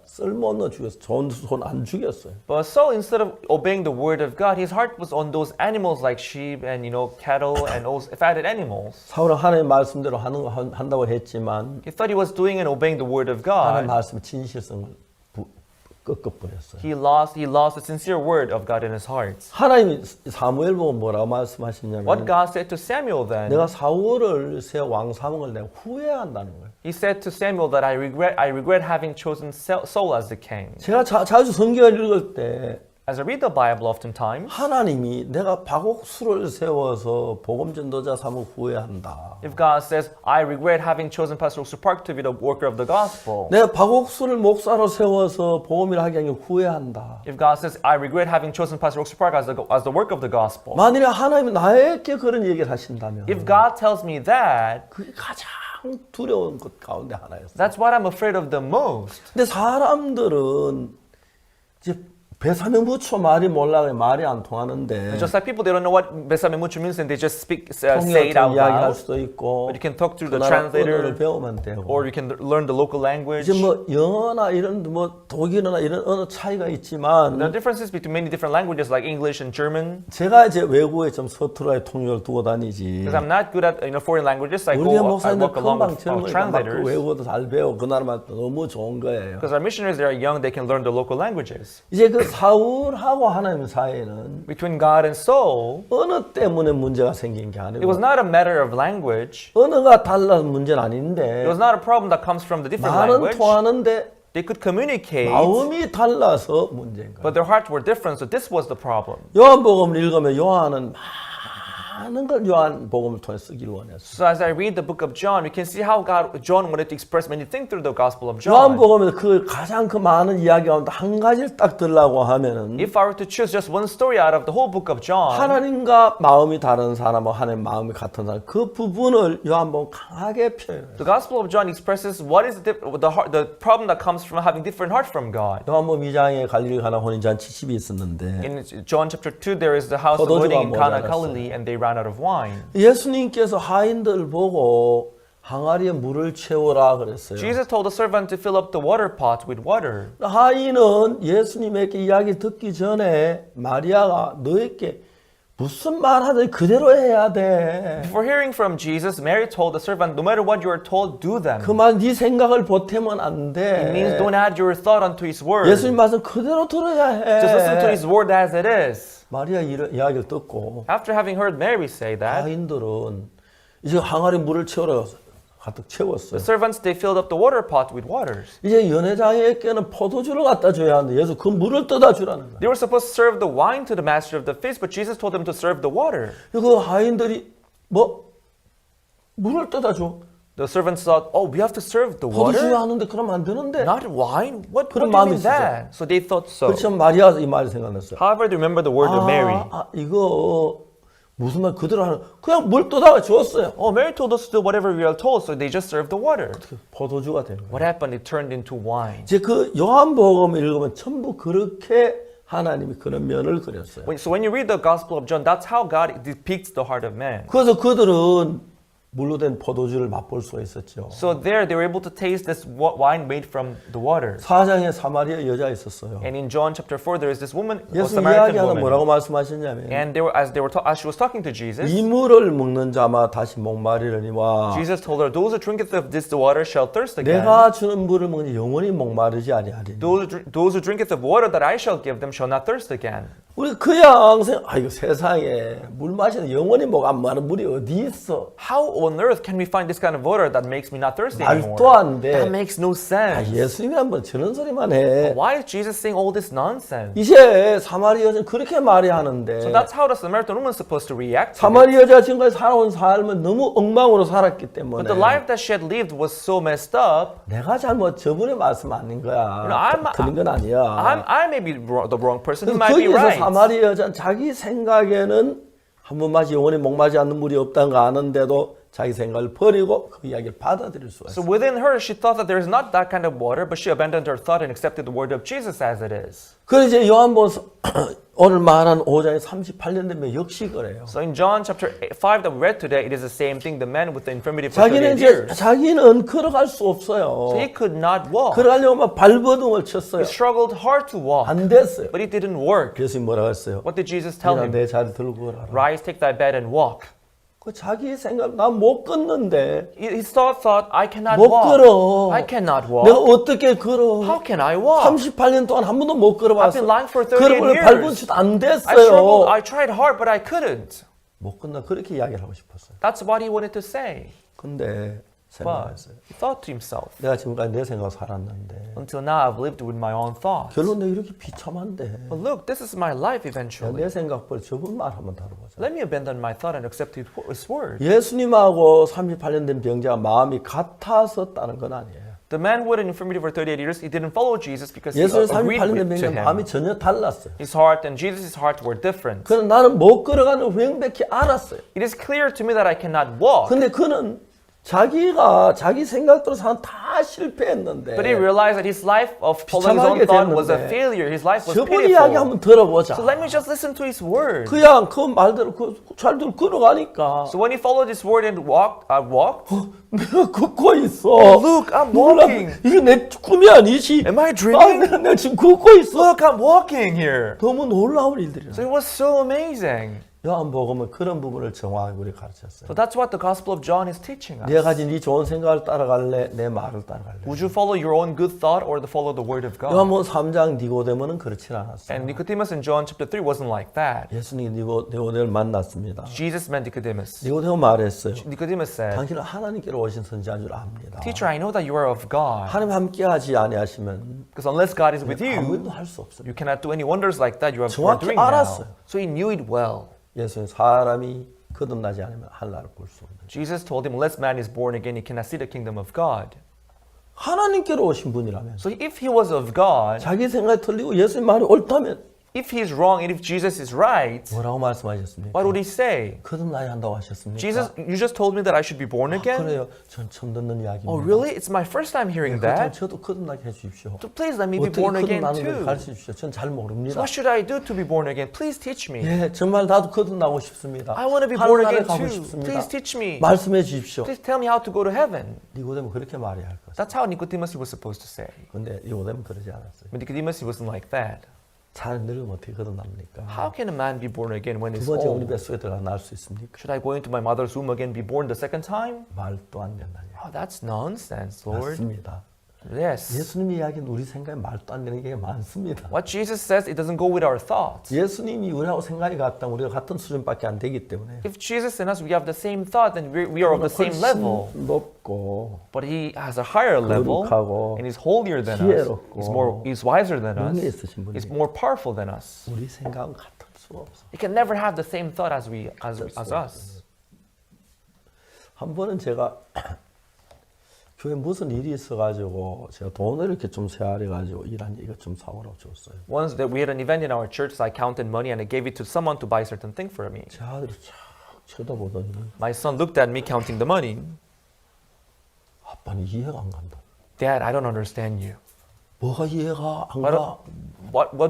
쓸모없는 죽였어. 좋은 소는 안 죽였어요. But Saul, instead of obeying the word of God, his heart was on those animals like sheep and cattle and also fatted animals. 사울은 하나님 말씀대로 한다고 했지만 He thought he was doing and obeying the word of 하나님 God. 말씀 진실성을 꺾어버렸어요. He lost the sincere word of God in his heart. 하나님이 사무엘 보고 뭐라고 What 말씀하셨냐면 God said to Samuel then, 내가 사울을 새 왕 삼은 걸 내가 후회한다는 거예요. he said to Samuel that I regret having chosen Saul as the king. 제가 자주 성경을 읽을 때 As I read the Bible oftentimes, 하나님이 내가 박옥수를 세워서 복음 전도자 삼은 후회한다. if God says, I regret having chosen Pastor Oxford Park to be the worker of the gospel. 내가 박옥수를 목사로 세워서 복음을 하게 한 게 후회한다. If God says, I regret having chosen Pastor Oxford Park as the work of the gospel. 만일에 하나님이 나에게 그런 얘기를 하신다면 If God tells me that, 그게 가장 두려운 것 가운데 하나였어요. that's what I'm afraid of the most. 근데 사람들은 이제 배사명부초 말이 몰라 말이 안 통하는데 Just like people, they don't know what Besame Mucho means and they just say it out 이야기할 loud. 수도 있고 But you can talk through 그 the 나라 translator, 언어를 배우면 되고 or you can learn the local language. 이제 뭐 영어나 이런 뭐 독일어나 이런 언어 차이가 있지만 There are differences between many different languages like English and German. 제가 이제 외국에 좀 서투라의 통역을 두고 다니지. Because I'm not good at foreign languages, I 우리의 walk 목사님들 along 금방 with 젊으니까 막 translators. 외국어도 잘 배우고 그 나라만 너무 좋은 거예요. Because our missionaries, they are young, they can learn the local languages. 이제 그 사울하고 하나님 사이에는 Between God and Saul, 언어 때문에 문제가 생긴 게 it was 아니고 not a matter of language. 언어가 달라서 문제는 아닌데 It was not a problem that comes from the different 말은 language. 통하는데 They could communicate, 마음이 달라서 문제인 거예요. but their hearts were different, so this was the problem. 요한복음을 읽으면 요한은 많은 걸 요한복음을 통해 쓰기를 원했어요. So as I read the book of John, we can see how John wanted to express many things through the Gospel of John. 요한복음에서 그 가장 그 많은 이야기 가운데 한 가지를 딱 들라고 하면은 If I were to choose just one story out of the whole book of John, 하나님과 마음이 다른 사람과 하나님 마음이 같은 사람 그 부분을 요한복음 강하게 표현해요. the Gospel of John expresses what is the problem that comes from having different hearts from God. 요한복음 2장에 갈릴리 가나 혼인잔치 집이 있었는데 In John chapter 2, there is the house of 포도주가 wedding in Cana, 모자랐어요. Galilee, and they ran out of wine. 예수님께서 하인들 보고 항아리에 물을 채우라 그랬어요. Jesus told the servant to fill up the water pot with water. 하인은 예수님에게 이야기 듣기 전에 마리아가 너에게 무슨 말 하든 그대로 해야 돼. Before hearing from Jesus, Mary told the servant, no matter what you are told, do them. 그 말 네 생각을 보태면 안 It means 돼. don't add your thought onto his word. 예수님 말씀 그대로 들어야 해. Just listen to his word as it is. 마리아 이야기를 듣고 After having heard Mary say that, 하인들은 이제 항아리 물을 채우라 가득 채웠어요. the servants, they filled up the water pot with waters. 이제 연회장에게는 포도주를 갖다 줘야 하는데 예수 그 물을 떠다 주라는 거예요. They were supposed to serve the wine to the master of the feast, but Jesus told them to serve the water. 그 하인들이 뭐 물을 떠다 줘. The servants thought, oh, we have to serve the 포도주 water? 하는데 그러면 안 되는데. Not wine? What do 그런 you 마음이 mean that? So they thought so. 그렇지만 마리아 이 말이 생각났어요. However, they remember the word of Mary. 이거 무슨 말 그대로 하는 그냥 물 떠다가 줬어요. Oh, Mary told us to do whatever we are told, so they just served the water. 포도주가 되는 거예요. What happened? It turned into wine. 이제 그 요한복음을 읽으면 전부 그렇게 하나님이 그런 면을 그렸어요. So when you read the Gospel of John, that's how God depicts the heart of man. 그래서 그들은 물로 된 포도주를 맛볼 수가 있었죠. So there, they were able to taste this wine made from the water. 사장에 사마리아 여자 있었어요. And in John chapter 4, there is this woman, a 예수 Samaritan 이야기하다 woman. 뭐라고 말씀하셨냐면 And as she was talking to Jesus, 이 물을 먹는 자마 다시 목마르려니와 Jesus told her, those who drinketh of this water shall thirst again. 내가 주는 물을 먹는 영원히 목마르지 아니하리니. Those who drinketh of water that I shall give them shall not thirst again. 우리 그냥 이거 세상에 물 마시는 영원히 목 안 마른 물이 어디 있어? How on earth can we find this kind of water that makes me not thirsty anymore? 말도 안 돼. That makes no sense. 예수님이 한번 저런 소리만 해. Why is Jesus saying all this nonsense? 이제 사마리아 여자는 그렇게 말이 하는데 So that's how the Samaritan woman is supposed to react to it. 사마리아 여자가 지금까지 살아온 삶은 너무 엉망으로 살았기 때문에 But the life that she had lived was so messed up. 내가 잘못 저분의 말씀 아닌 거야. 틀린 건 아니야. I may be the wrong person. He 그래서 might be 거기서 right. 사마리아 여자는 자기 생각에는 한 번 마시 영원히 목마지 않는 물이 없다는 거 아는데도 자기 생각을 버리고 그 이야기를 받아들일 수가 So 있어요. within her, she thought that there is not that kind of water, but she abandoned her thought and accepted the word of Jesus as it is. 그래서 이제 요한복음 오늘 말한 5장에 38년 되면 역시 그래요. So in John chapter 5 that we read today, it is the same thing. The man with the infirmity for 자기는 38 이제 years. 자기는 걸어갈 수 없어요. So he could not walk. 걸어가려고 막 발버둥을 쳤어요. He struggled hard to walk, 안 됐어요. but it didn't work. 예수님 뭐라고 했어요? What did Jesus tell 그냥 him? 내 자리 들고 가라. Rise, take thy bed and walk. 그 자기 생각 난 못 걷는데 His thought, I cannot 못 walk. 걸어. I cannot 내가 walk. 어떻게 걸어? How can I walk? 38년 동안 한 번도 못 I've 걸어봤어. been lying for 38 걸음을 years. 밟은 지도 안 I struggled. 됐어요. I tried hard, but I couldn't. 못 건너 그렇게 이야기를 하고 싶었어요. That's what he wanted to say. 근데 But 생각했어요. he thought to himself, 내가 지금까지 내 생각 살았는데 until now I've lived with my own thoughts. 결론 내가 이렇게 비참한데 But look, this is my life 야, eventually. 내 생각 버려 저분 말 한번 다뤄보자. Let me abandon my thought and accept his word. 예수님하고 38년 된 병자가 마음이 같았었다는 건 아니에요. The man who had an infirmity for 38 years, he didn't follow Jesus because he 예수님 agreed 38년 된 to 병자 마음이 him. 전혀 달랐어요. His heart and Jesus' heart were different. 그는 나는 못 걸어가는 걸 명백히 알았어요. It is clear to me that I cannot walk. 근데 그는 자기가 자기 생각대로 사는 다 실패했는데 But he realized that his life of following his own 비참하게 thought was a 됐는데 failure. His life was 저분 이야기 pitiful. 한번 들어보자. So let me just listen to his word. 그냥 그 말대로 잘들 걸어가니까 So when he followed his word and walked, 내가 걷고 있어. look, I'm 놀라, walking. 이게 내 꿈이 아니지. Am I 아, dreaming? 내가 지금 걷고 있어. Look, I'm walking here. 너무 놀라운 일들이야. So it was so amazing. 요한복음은 그런 부분을 정확하게 우리 가르쳤어요. So that's what the Gospel of John is teaching us. 네가 가진 네 좋은 생각을 따라갈래? 내 말을 따라갈래? Would you follow your own good thought or to follow the word of God? 요한복음 3장 니고데모는 그렇지 않았어요. And Nicodemus in John chapter 3 wasn't like that. 예수님이 니고데모를 만났습니다. Jesus met Nicodemus. 니고데모 말했어요. Nicodemus said, 당신은 하나님께로 오신 선지자인 줄 압니다. Teacher, I know that you are of God. 하나님 함께하지 아니하시면 Because unless God is with you, 아무것도 할 수 없어요. you cannot do any wonders like that you are 정확히 doing now. 알았어요. So he knew it well. 예수님 사람이 거듭나지 않으면 하늘나라를 볼 수 없는. Jesus told him, unless man is born again, he cannot see the kingdom of God. 하나님께로 오신 분이라면 So if he was of God, 자기 생각이 틀리고 예수님 말이 옳다면 if he is wrong and if Jesus is right, 뭐라고 말씀하셨습니까? what would he say? 거듭나야 한다고 하셨습니까? Jesus, you just told me that I should be born again? 그래요. 전 처음 듣는 이야기입니다. Oh, really? It's my first time hearing 그렇다면 that. 저도 거듭나게 해주십시오. So please let me be 어떻게 born again 거듭나는 걸 too. 가르쳐주십시오. 전 잘 So 모릅니다. what should I do to be born again? Please teach me. 예, 정말 나도 거듭나고 싶습니다. I want to be born 하늘나라에 again 가고 too. 싶습니다. Please teach me. 말씀해 주십시오. Please tell me how to go to heaven. 니고데모 그렇게 말해야 할 것이다. That's how Nicodemus was supposed to say. 근데 니고데모 그러지 않았어요. But Nicodemus, he wasn't like that. 잘 늙으면 어떻게 거듭납니까? How can a man be born again when 두 he's 번째 우리 old? 뱃속에 들어가 날 수 있습니까? Should I go into my mother's womb again, be born the second time? 말도 안 된다니. Oh, that's nonsense, Lord. 맞습니다. Yes. 예수님이 이야기는 우리 생각에 말도 안 되는 게 많습니다. What Jesus says, it doesn't go with our thoughts. 예수님이 우리하고 생각이 같다면 우리가 같은 수준밖에 안 되기 때문에 If Jesus and us, we have the same thought, then we are of the same level. 높고 But he has a higher level, 거룩하고 and he's holier than us. 지혜롭고 He's wiser than us. 능력 있으신 분이 He's more powerful than us. 우리 생각은 같을 수가 없어. He can never have the same thought as us. 한 번은 제가 교회 무슨 일이 있어가지고 제가 돈을 이렇게 좀 세알해가지고 이런 이거 좀 사오라고 줬어요. Once that we had an event in our church, so I counted money and I gave it to someone to buy certain thing for me. 제 아들이 쫙 쳐다보더니 My son looked at me counting the money. 아빠는 이해가 안 간다. Dad, I don't understand you. 뭐가 이해가 안 What, 가?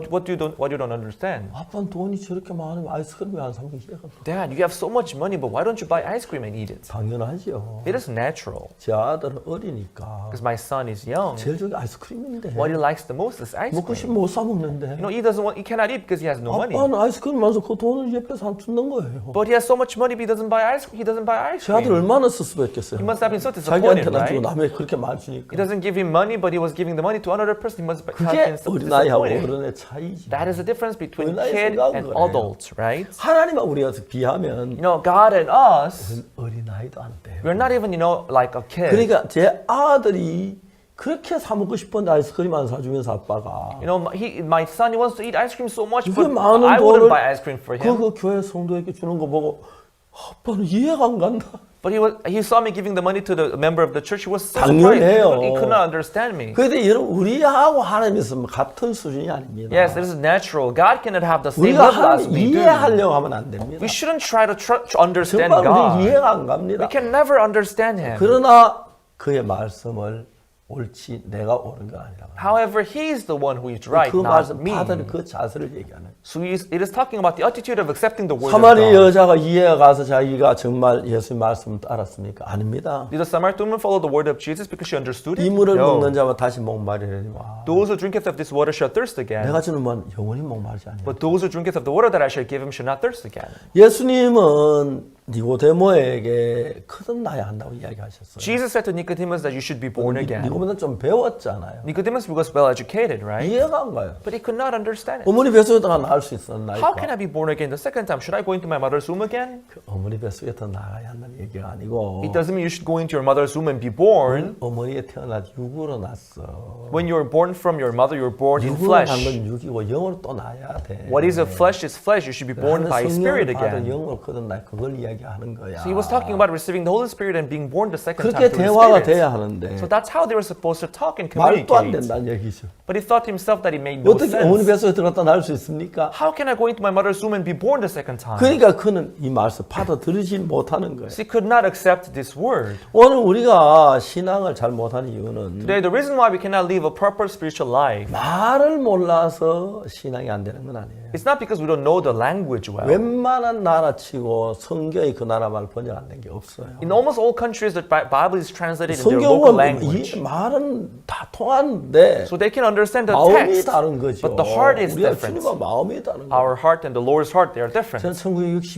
what you don't understand? 아빠는 돈이 저렇게 많으면 아이스크림이 안 사면 이해가 안 가. Dad, you have so much money, but why don't you buy ice cream and eat it? 당연하죠. It is natural. 제 아들은 어리니까 Because my son is young. 제일 좋은 게 아이스크림인데 What he likes the most is ice 먹고 cream. 싶으면 못 사 먹는데 You know, he cannot eat because he has no money. 아빠는 아이스크림 많아서 그 돈을 옆에서 안 주는 거예요. But he has so much money, but he doesn't buy ice 제 아들 cream. 얼마나 스스로했겠어요. He must have been so disappointed, 자기한테는 주고 right? 남에게 그렇게 많이 He 주니까. doesn't give him money, but he was giving the money to another person. He must have 그게 been so 어린아이하고 disappointed. 어른의 차이지. That is the difference between 어린아이 kid 생각은 and 그래요. adults, right? 하나님과 우리가 비하면 You know, God and us, 어린아이도 안 돼요. we're not even, like a kid. 그러니까 제 아들이 그렇게 사 먹고 싶은데 아이스크림 안 사주면서 아빠가 You know, my son, he wants to eat ice cream so much, 그게 but 많은 I wouldn't 돈을 buy ice cream for him. 그 교회 성도에게 주는 거 보고 아빠는 이해가 안 간다. But he saw me giving the money to the member of the church. He was so 당연해요. surprised. He could not understand me. 그런데 여러분 우리하고 하나님이 있으면 같은 수준이 아닙니다. Yes, it is natural. God cannot have the same 우리가 level as 하나님 we do. 이해하려고 하면 안 됩니다. We shouldn't try to understand 정말 우리 God. 이해가 안 갑니다. We can never understand Him. 그러나 그의 말씀을 옳지 내가 옳은 건 아니라. However, He is the one who is right, 그 not 말씀 me. 받은 그 자세를 얘기하는. So it is talking about the attitude of accepting the word of 사마리 God. 여자가 이해가 가서 자기가 정말 예수님 말씀을 따랐습니까? 아닙니다. Did the Samaritan woman follow the word of Jesus because she understood it? 이 물을 No. 먹는 자만 다시 목마르리니 와. Those who drinketh of this water shall thirst again. 내가 주는 건 영원히 목마르지 아니야. But those who drinketh of the water that I shall give him shall not thirst again. 예수님은 니고데모에게 거듭나야 한다고 이야기하셨어요. Jesus said to Nicodemus that you should be born again. 니고데모는 좀 배웠잖아요. Nicodemus was well educated, right? 이해가 안 가요. But he could not understand it. 어머니 뱃속에다가 나을 수 How 있었나이까? can I be born again the second time? Should I go into my mother's womb again? 어머니 뱃속에 더 나가야 한다는 얘기가 아니고 It doesn't mean you should go into your mother's womb and be born. 어머니에 태어나 육으로 났어. When you were born from your mother, you were born in 육으로 난 flesh. 건 육이고 영으로 또 나야 돼. What is a flesh is flesh. You should be born by spirit 받은 again. 영으로 거듭나 그걸 이야기하는 거야. So he was talking about receiving the Holy Spirit and being born the second 그렇게 time through the 대화가 Spirit. 돼야 하는데 So that's how they were supposed to talk and 말도 안 communicate. 된다는 얘기죠. But he thought to himself that it made no 어떻게 어머니 sense. 뱃속에 들어갔다 날 수 있습니까? How can I go into my mother's womb and be born the second time? 그러니까 그는 이 말씀 받아들이지 못하는 거예요. So he could not accept this word. 오늘 우리가 신앙을 잘 못하는 이유는 Today, the reason why we cannot live a proper spiritual life, 말을 몰라서 신앙이 안 되는 건 아니에요. it's not because we don't know the language well. 웬만한 나라치고 성경이 그 나라 말 번역 안 된 게 없어요. In almost all countries, the Bible is translated in their local 성경은 language. 이 말은 다 통하는데 So they can understand the 마음이 text, 다른 거죠. but the heart is 우리가 different. 주님과 마음이 다른 거예요. Our heart and the Lord's heart, they are different. 저는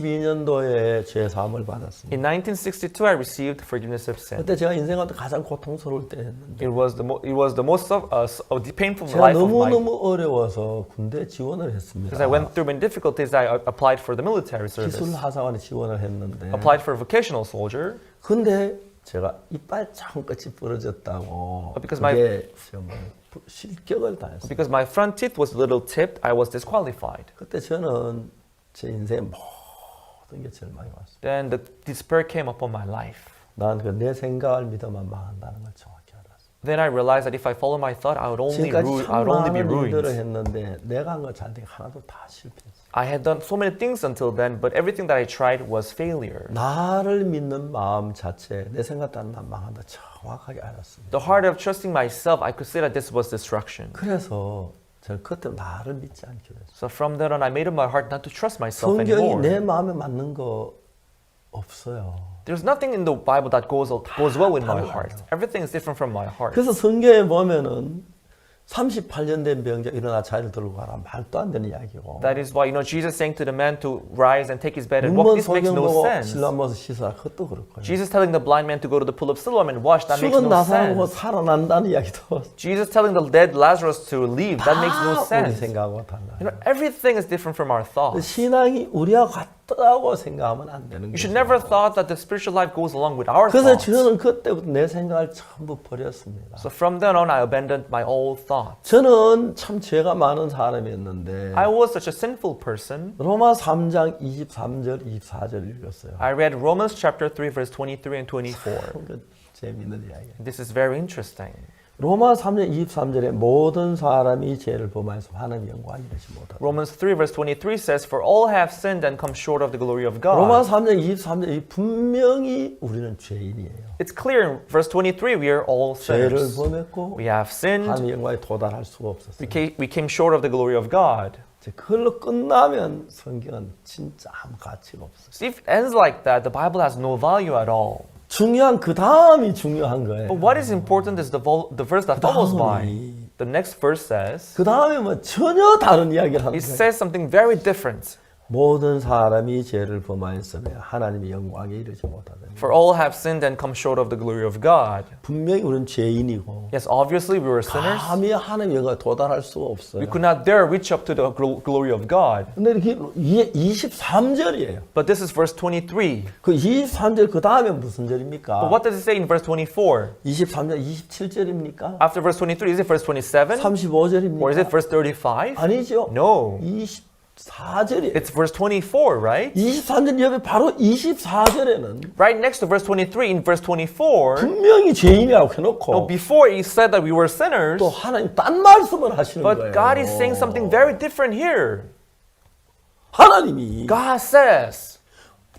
1962년도에 죄 사함을 받았습니다. In 1962, I received forgiveness of sin. 그때 제가 인생 가운데 가장 고통스러울 때였는데 It was the most painful 제가 life of my life. 너무너무 어려워서 군대 지원을 했습니다. Because I went through many difficulties, I applied for the military service. 기술 하사관에 지원을 했는데 Applied for a vocational soldier. 근데 제가 이빨 장 끝이 부러졌다고 Because 그게 시험을 실격을 당했어요. Because my front teeth was a little tipped, I was disqualified. 그때 저는 제 인생의 모든 게 절망이 왔어요. Then the despair came upon my life. 난 그 내 생각을 믿어만 망한다는 걸 정확히 알았어요. Then I realized that if I follow my thought, I would only 지금까지 be 참 많은 일들을 ruined. 했는데 내가 한 거 잘 된 게 하나도 다 실패했어요. I had done so many things until then, but everything that I tried was failure. 나를 믿는 마음 자체 내 생각 따라 난 망한다 정확하게 알았습니다. The heart of trusting myself, I could say that this was destruction. 그래서 저는 그때 나를 믿지 않기로 했어요. So from then on, I made up my heart not to trust myself 성경이 anymore. 내 마음에 맞는 거 없어요. There's nothing in the Bible that goes well with my heart. Everything is different from my heart. 그래서 성경에 보면은 38년 된 병자 일어나 자리를 들고 가라 말도 안 되는 이야기고 That is why Jesus saying to the man to rise and take his bed and walk. 눈먼 This makes 소경 no 보고 sense. 실로 한번 씻어라 그것도 그렇고요. Jesus telling the blind man to go to the pool of Siloam and wash. That makes 죽은 no 나사람 보고 sense. 살아난다는 이야기도 Jesus telling the dead Lazarus to leave. That makes no 우리 sense. 생각하고 달라요. You know, everything is different from our thoughts. 신앙이 우리와 같다고 생각하면 안 되는 You should 거죠. never thought that the spiritual life goes along with our 그래서 thoughts. 저는 그때부터 내 생각을 전부 버렸습니다. So from then on, I abandoned my old thoughts. 저는 참 죄가 많은 사람이었는데 I was such a sinful person. 로마 3장 23절 24절 읽었어요. I read Romans chapter 3, verse 23 and 24. 그 재미있는 이야기예요. This is very interesting. 로마 3장 23절에 모든 사람이 죄를 범하여서 하나님의 영광을 이루지 못하다. Romans 3, verse 23 says, For all have sinned and come short of the glory of 로마 God. 3장 23절이 분명히 우리는 죄인이에요. It's clear in verse 23, we are all 죄를 sinners. 범했고 We have sinned. 하나님의 영광에 도달할 수가 없었어요. We came short of the glory of God. 그걸로 끝나면 성경은 진짜 아무 가치가 없어요. See, if it ends like that, the Bible has no value at all. 중요한 그 다음이 중요한 거예요. But what is important is the verse that follows by. The next verse says, 그 다음에 뭐 전혀 다른 이야기를 하는 it 거예요. says something very different. 모든 사람이 죄를 범하였으며 하나님의 영광에 이르지 못하더니 For all have sinned and come short of the glory of God. 분명히 우리는 죄인이고 Yes, obviously we were sinners. 감히 하나님의 영광에 도달할 수가 없어요. We could not dare reach up to the glory of God. 근데 이렇게 23절이에요. But this is verse 23. 그 23절 그 다음에 무슨 But 절입니까? what does it say in verse 24? 23절 27절입니까? After verse 23, is it verse 27? 35절입니까? Or is it verse 35? 아니죠. No. 24절이에요. It's verse 24, right? 23절 옆에 바로 24절에는 Right next to verse 23, in verse 24, 분명히 죄인이라고 no, 해놓고 before he said that we were sinners, 또 하나님 딴 말씀을 하시는 but 거예요. God is saying something very different here. 하나님이 God says,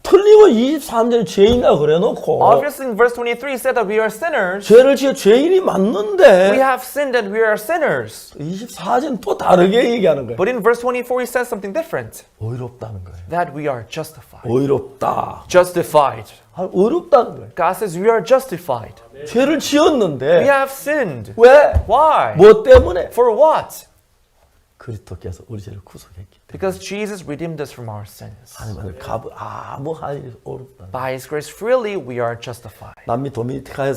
틀리고 23절 죄인이라고 그래놓고 obviously in verse 23 he said that we are sinners. 죄를 지어 죄인이 We 맞는데 have sinned and we are sinners. 24절은 또 다르게 얘기하는 거예요. But in verse 24 he says something different. 어이롭다는 거예요. That we are justified. 어이롭다. Justified. 어렵다는 거예요. God says we are justified. 죄를 We 지었는데 have sinned. 왜? Why? 뭐 때문에? For what? 그리스도께서 우리 죄를 구속했기 때문에 Because Jesus redeemed us from our sins. 하나님은 아무 할 일이 어렵다. By His grace, freely we are justified. 남미 도미니카에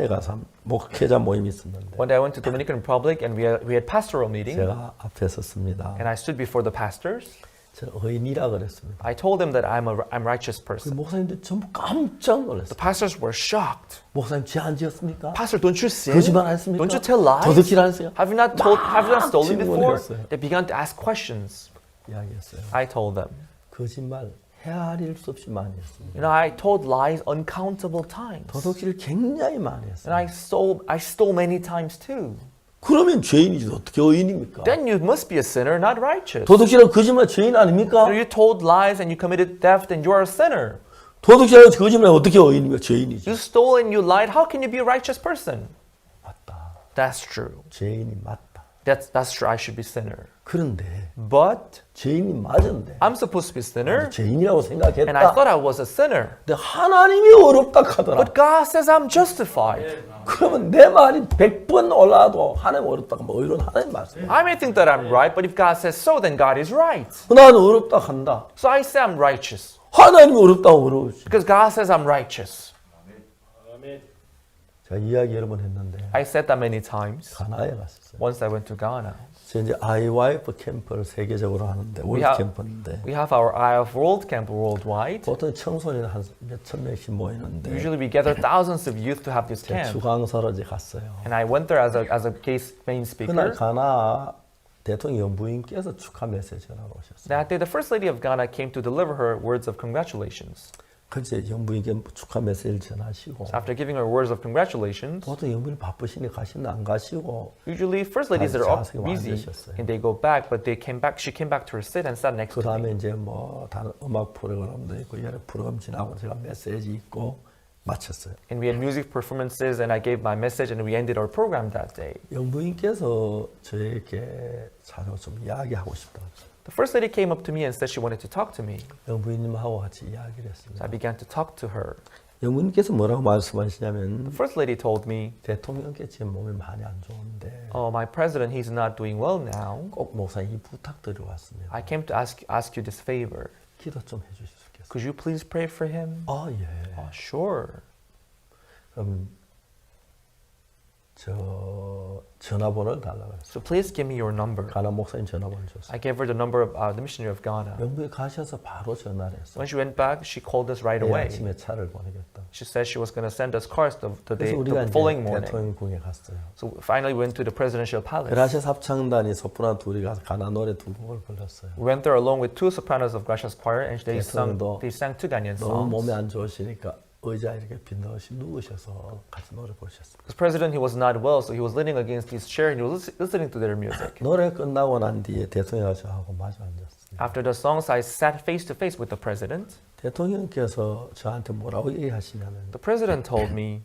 가서 목회자 모임이 있었는데 One day I went to Dominican Republic and we had pastoral meeting, 제가 앞에 섰습니다. and I stood before the pastors. 저는 의인이라 그랬습니다. I told them that I'm righteous 그 person. 목사님들 전부 깜짝 The 놀랐어요. pastors were shocked. 목사님 죄 안 지었습니까? Pastor, don't you sin? 거짓말 안 했습니까? Don't you tell lies? 도둑질 안 했어요? Have you not stolen before? 질문했어요. They began to ask questions. 이야기했어요. I told them. 거짓말 헤아릴 수 없이 많이 했습니다. You know, I told lies uncountable times. 도둑질 굉장히 많이 And 했어요. I stole many times too. 그러면 죄인이지 어떻게 의인입니까? Then you must be a sinner, not righteous. 도둑질하고 거짓말 죄인 아닙니까? You told lies and you committed theft and you are a sinner. 도둑질하고 거짓말 어떻게 의인입니까? 죄인이지. You stole and you lied. How can you be a righteous person? 맞다. That's true. 죄인이 맞다. That's true. I should be sinner. 그런데 But 죄인이 맞은데 I'm supposed to be a sinner, 죄인이라고 and I 생각했다. thought I was a sinner. 근데 하나님이 어렵다 하더라. But God says I'm justified. 그러면 내 말이 100번 올라도 하나님 어렵다 하면 이런 하나님 말씀. I may think that I'm right, but if God says so, then God is right. 나는 어렵다 한다. So I say I'm righteous 하나님이 어렵다고 어려우시. because God says I'm righteous. 제가 이야기 여러 번 했는데 I said that many times. 가나에 갔었어요. Once I went to Ghana. 저 이제 아이와이프 캠프를 세계적으로 하는데 월드 have- 캠프인데 We have our Eye of World camp worldwide. 보통 청소년 한 몇천 명씩 모이는데 Usually we gather thousands of youth to have this 제가 camp. 주강사로 이제 갔어요. And I went there as a case main 그날 speaker. 가나 대통령 부인께서 축하 메시지 전하러 오셨어요. That day, the First Lady of Ghana came to deliver her words of congratulations. 그제 영부인께 축하 메시지를 전하시고 After giving her words of congratulations, 보통 영부인 바쁘시니 가시면 안 가시고 usually first ladies are all 자세히 busy 앉으셨어요. and they go back, but she came back to her seat and sat next 그 to me. 다음에 이제 뭐 다른 음악 프로그램도 있고 여러 프로그램 지나고 제가 메시지 있고 마쳤어요. And we had music performances, and I gave my message, and we ended our program that day. 영부인께서 저에게 자주 좀 이야기하고 싶다고. The First Lady came up to me and said she wanted to talk to me. 영부인님하고 같이 이야기를 So 했습니다. I began to talk to her. 영부인께서 뭐라고 말씀하시냐면 The First Lady told me, 대통령께 지금 몸이 많이 안 좋은데 "Oh, my president, he's not doing well now. 꼭 목사님 이 부탁드려 왔습니다. I came to ask you this favor. 기도 좀 해주실 수 있겠어요? Could you please pray for him?" 아 예. Oh, sure. 그럼 저 전화번호를 달라고 했어요. So please give me your number. 가나 목사님 전화번호 줬어요. I gave her the number of the missionary of Ghana. 영부에 가셔서 바로 전화를 했어요. When she went back, she called us right 내일 away. 아침에 차를 보내겠다. She said she was going to send us cars the 그래서 우리가 the following 이제 morning. 대통령궁에 갔어요. So finally we went to the presidential palace. 그라시아스 합창단이 소프라노 둘이 가서 가나 노래 두 곡을 불렀어요. We went there along with two sopranos of Gracias Choir, and they sang two Ghanaian 너무 몸이 songs. 안 좋으시니까 의자에 이렇게 빈도시 누우셔서 같이 노래 부르셨습니다. Because president, he was not well, so he was leaning against his chair and he was listening to their music. 노래 끝나고 난 뒤에 대통령이 저하고 마주 앉았습니다. After the songs, I sat face to face with the president. 대통령께서 저한테 뭐라고 얘기하시냐면 The president told me,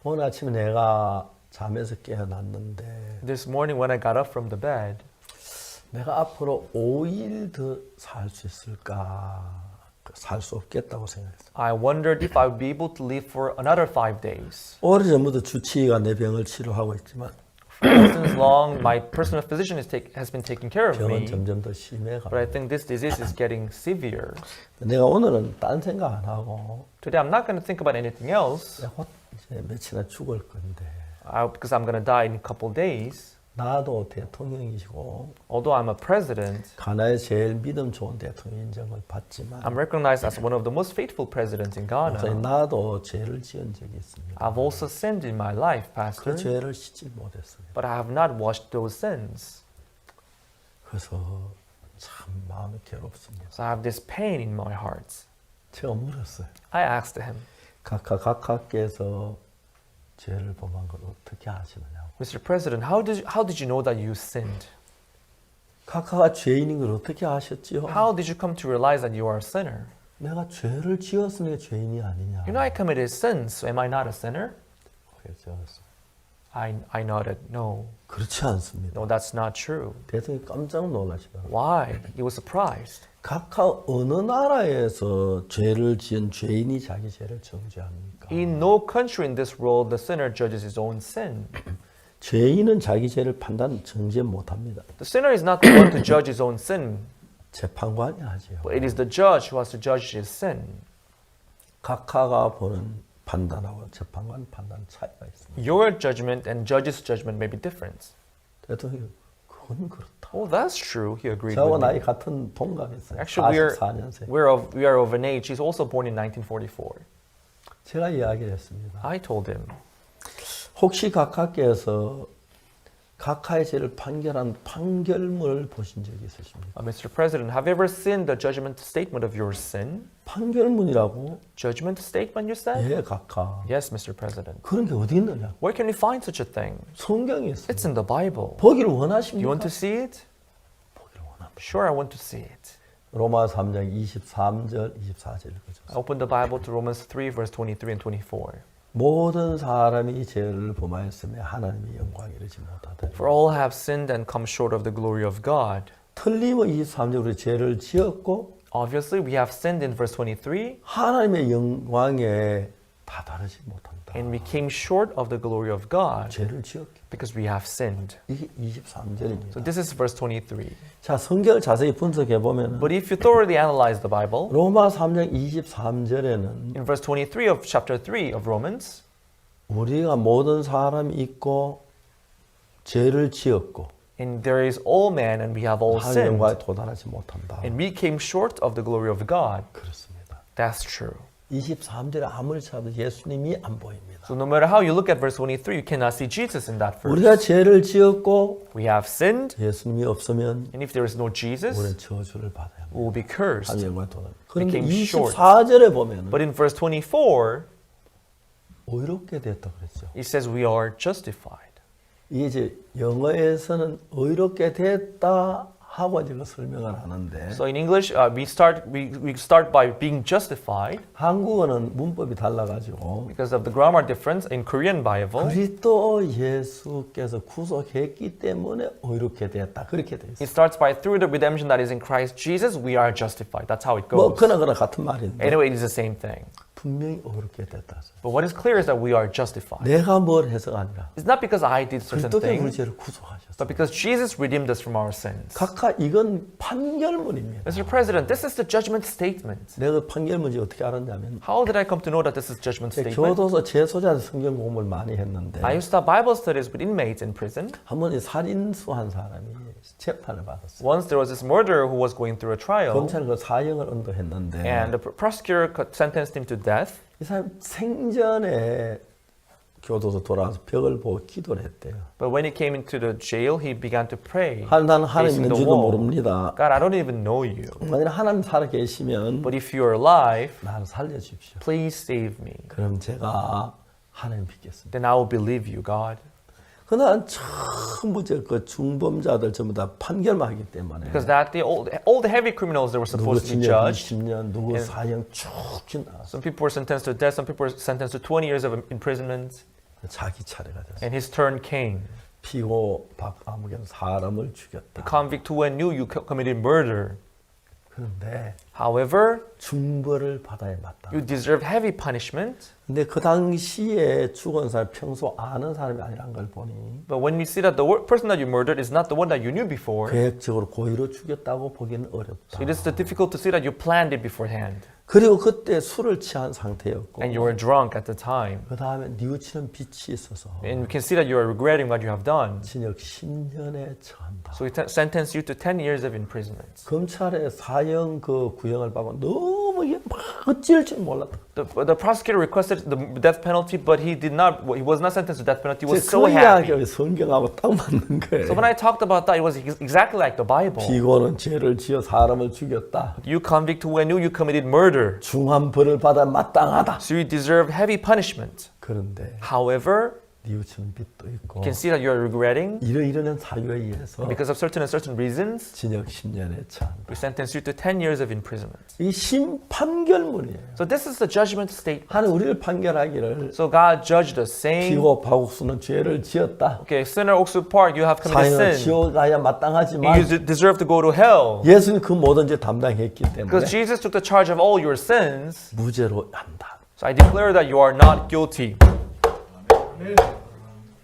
오늘 아침에 내가 잠에서 깨어났는데 this morning when I got up from the bed, 내가 앞으로 5일 더 살 수 있을까? 살 수 없겠다고 생각했어요. I wondered if I would be able to live for another 5 days. 오래전부터 주치의가 내 병을 치료하고 있지만 Since long, my personal physician has been taking care of 병은 me, 점점 더 심해가. but I think this disease is getting severe. 내가 오늘은 딴 생각 안 하고 Today, I'm not going to think about anything else 내가 곧 이제 며칠이나 죽을 건데 because I'm going to die in a couple days. 나도 대통령이시고 Although I'm a president, 가나의 제일 믿음 좋은 대통령 인정을 받지만 I'm recognized as one of the most faithful presidents in Ghana. 나도 죄를 지은 적이 있습니다. I've also sinned in my life, 그 Pastor, 죄를 씻지 못했습니다. but I have not washed those sins. 그래서 참 마음이 괴롭습니다. So I have this pain in my heart. 제가 물었어요. I asked him, 각하께서 죄를 범한 걸 어떻게 아시느냐고. Mr. President, how did you know that you sinned? 각하가 죄인인 걸 어떻게 아셨지요? How did you come to realize that you are a sinner? 내가 죄를 지었으니까 죄인이 아니냐. You know I committed sins, so am I not a sinner? 그래서 I nodded, no. 그렇지 않습니다. No, that's not true. 대통령이 깜짝 놀라시더라고요. Why? He was surprised. 각하 어느 나라에서 죄를 지은 죄인이 자기 죄를 정죄합니까? In no country in this world, the sinner judges his own sin. 죄인은 자기 죄를 판단 정죄 못합니다. The sinner is not the one to judge his own sin, 재판관이 하지요. but it is the judge who has to judge his sin. 각하가 보는 판단하고 재판관 판단 차이가 있습니다. Your judgment and judge's judgment may be different. 대통령 그건 그렇다. Oh, that's true. He agreed 저하고 with me. 나이 같은 동갑이었어요. Actually, 44년생. we are of an age. He's also born in 1944. 제가 이야기했습니다. I told him, 혹시 각하께서 각하의 죄를 판결한 판결문을 보신 적이 있으십니까? Mr. President, have you ever seen the judgment statement of your sin? 판결문이라고? Judgment statement, you said? 예, 각하. Yes, Mr. President. 그런 게 어디 있느냐? Where can you find such a thing? 성경에 It's 있습니다. in the Bible. 보기를 You 원하십니까? want to see it? 보기를 원합니다. Sure, I want to see it. 로마 3장 23절, 24절 I 읽어주세요. opened the Bible to Romans 3, verse 23 and 24. 모든 사람이 죄를 범하였으며 하나님의 영광에 이르지 못하더니 For all have sinned and come short of the glory of God. 틀림없이 23절 우리 죄를 지었고 Obviously, we have sinned in verse 23 하나님의 영광에 다다르지 못한다. and we came short of the glory of God 죄를 지었기 because we have sinned. 이게 23절입니다. So this is verse 23. 자, 성경을 자세히 분석해 보면 But if you thoroughly analyze the Bible, 로마 3장 23절에는 in verse 23 of chapter 3 of Romans, 우리가 모든 사람이 있고 죄를 지었고 and there is all man and we have all 하나님의 sinned, 영광에 도달하지 못한다. and we came short of the glory of God. 그렇습니다. That's true. 23절에 아무리 찾아도 예수님이 안 보입니다. So no matter how you look at verse 23, you cannot see Jesus in that 우리가 verse. 죄를 지었고 We have sinned, 예수님이 없으면 and if there is no Jesus, 우리는 저주를 받아야 합니다. we will be cursed. 하나님의 영광에 도달. 그런데 became short. 24절에 보면 But in verse 24, 의롭게 됐다 그랬죠. it says we are justified. 이게 이제 영어에서는 의롭게 됐다 하고 이제 그 설명을 하는데 So in English, we start by being justified 한국어는 문법이 달라가지고 because of the grammar difference. In Korean Bible, 그리스도 예수께서 구속했기 때문에 의롭게 됐다 그렇게 돼 it 있어요. starts by through the redemption that is in Christ Jesus, we are justified. That's how it 뭐 goes. 그나 같은 말인데 Anyway, it is the same thing. 분명히 의롭게 됐다. But what is clear is that we are justified. 내가 뭘 해서가 아니라 It's not because I did certain 그리스도께서 우리 things, 죄를 구속하셨어요. but because Jesus redeemed us from our sins. 각하 이건 판결문입니다. Mr. President, this is the judgment statement. 내가 판결문인지 어떻게 알았냐면 How did I come to know that this is judgment statement? 교도소 재소자한테 성경 공부를 많이 했는데 I used to have Bible studies with inmates in prison. 한번 살인수 한 사람이 재판을 받았어요. Once there was this murderer who was going through a trial, 검찰은 그 사형을 언도했는데 and the prosecutor sentenced him to death. 이 사람 생전에 교도소 돌아와서 벽을 보고 기도를 했대요. But when he came into the jail, he began to pray, 나는 하나님 facing the 있는지도 wall. 모릅니다. God, I don't even know you. 만약 하나님 살아 계시면 But if you are alive, 나를 살려주십시오. please save me. 그럼 제가 하나님 믿겠습니다. Then I will believe you, God. 그날 전부 그 중범자들 전부 다 판결만 하기 때문에 Because that all the heavy criminals that were 누구 supposed to be 징역 judged, 20년, 누구 and- 사형 쭉 지나서 some people were sentenced to death, some people were sentenced to 20 years of imprisonment, 자기 차례가 됐어요. and his turn came. 피고 박아무개는 사람을 죽였다. The convict who knew you committed murder. 그런데 However, 중벌을 받아야 맞다. you deserve heavy punishment. 근데 그 당시에 죽은 사람 평소 아는 사람이 아니란 걸 보니 But when you see that the person that you murdered is not the one that you knew before, 계획적으로 고의로 죽였다고 보기는 어렵다. it is difficult to see that you planned it beforehand. 그리고 그때 술을 취한 상태였고 And you were drunk at the time. 그 다음에 뉘우치는 빛이 있어서 And you can see that you are regretting what you have done. 징역 10년에 처한다. So he sentenced you to 10 years of imprisonment. 검찰의 사형 그 구형을 받고 너무 이게 막 어찌할 줄 몰랐다. The prosecutor requested the death penalty, but he was not sentenced to death penalty. He was 그 so happy. 이야기가 성경하고 딱 맞는 거예요. So when I talked about that, it was exactly like the Bible. 피고는 죄를 지어 사람을 죽였다. You convict who knew you committed murder, 중한 벌을 받아 마땅하다. so you deserve heavy punishment. 그런데 However, 뉘우치는 빛도 있고 you can see that you are regretting 이러이러한 사유에 의해서 because of certain reasons. 징역 10년에 처한다. We sentence you to 10 years of imprisonment. 이 심판결문이에요. So this is the judgment statement. 하나님 우리를 판결하기를 So God judged us, saying, 피고 박옥수는 죄를 지었다. "Okay, sinner Oksu Park, you have committed 사형은 sin. 지옥 가야 마땅하지만 You deserve to go to hell." 예수님 그 모든 죄 담당했기 때문에 Because Jesus took the charge of all your sins, 무죄로 한다. so I declare that you are not guilty.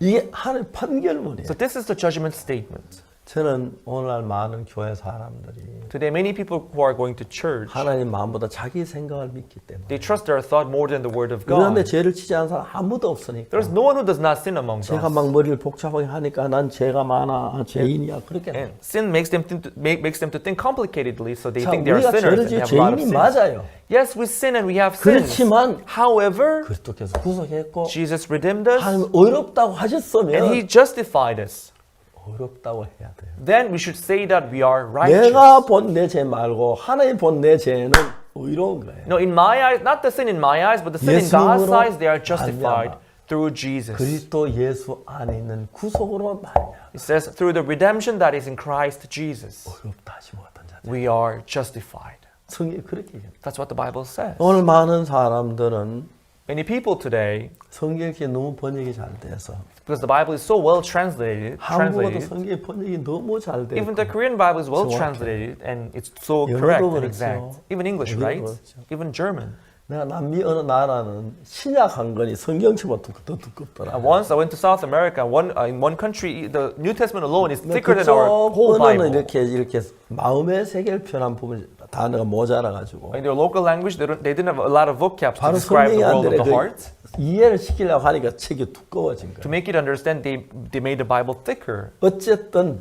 이게 하나의 판결문이에요. So this is the judgment statement. 저는 오늘날 많은 교회 사람들이 Today, many people who are going to church, 하나님 마음보다 자기 생각을 믿기 때문에 they trust their thought more than the word of 그런데 God. 죄를 지지 않는 사람 아무도 없으니까 There's no one who does not sin among 제가 us. 막 머리를 복잡하게 하니까 난 죄가 많아, 죄인이야 그렇게 And sin makes them to think complicatedly, so they 자, think they are 우리가 sinners 죄를 and 지어 have a lot of 죄인이 sins. 맞아요. Yes, we sin and we have sins. 그렇지만 However, 그리스도께서 구속했고 Jesus redeemed us 하나님 어렵다고 and 하셨으면 He justified us. 어렵다고 해야 돼요. Then we should say that we are righteous. 내가 본 내 죄 말고 하나님 본 내 죄는 의로운 거예요. No, in my eyes, not the sin in my eyes, but the sin in God's 예수님으로 eyes, they are justified 말미암아. through Jesus. 그리스도 예수 안에 있는 구속으로 말이야. It says, through the redemption that is in Christ Jesus, 어렵다 하지 못한 자들. we are justified. 성경이 그렇게 얘기해요. That's what the Bible says. 오늘 많은 사람들은 Many people today, 성경이 이렇게 너무 번역이 잘 돼서 because the Bible is so well translated, 한국어도 성경의 번역이 너무 잘 돼. even the Korean Bible is well 정확해. translated and it's so 영어도 correct and 그렇죠. exact. Even English, 영어도 right? 그렇죠. Even German. 내가 남미 어느 나라는 신약 한 권이 성경처럼 더 두껍더라. Once I went to South America. In one country, the New Testament alone is thicker than our 그쪽 whole 언어는 Bible. 이렇게 마음의 세계를 표현한 부분 단어가 모자라 가지고 In their local language, they didn't have a lot of vocab to 바로 describe the 성경이 안 world of 되래. the heart. 이해를 시키려고 하니까 책이 두꺼워진 To 거야. make it understand, they made the Bible thicker. 어쨌든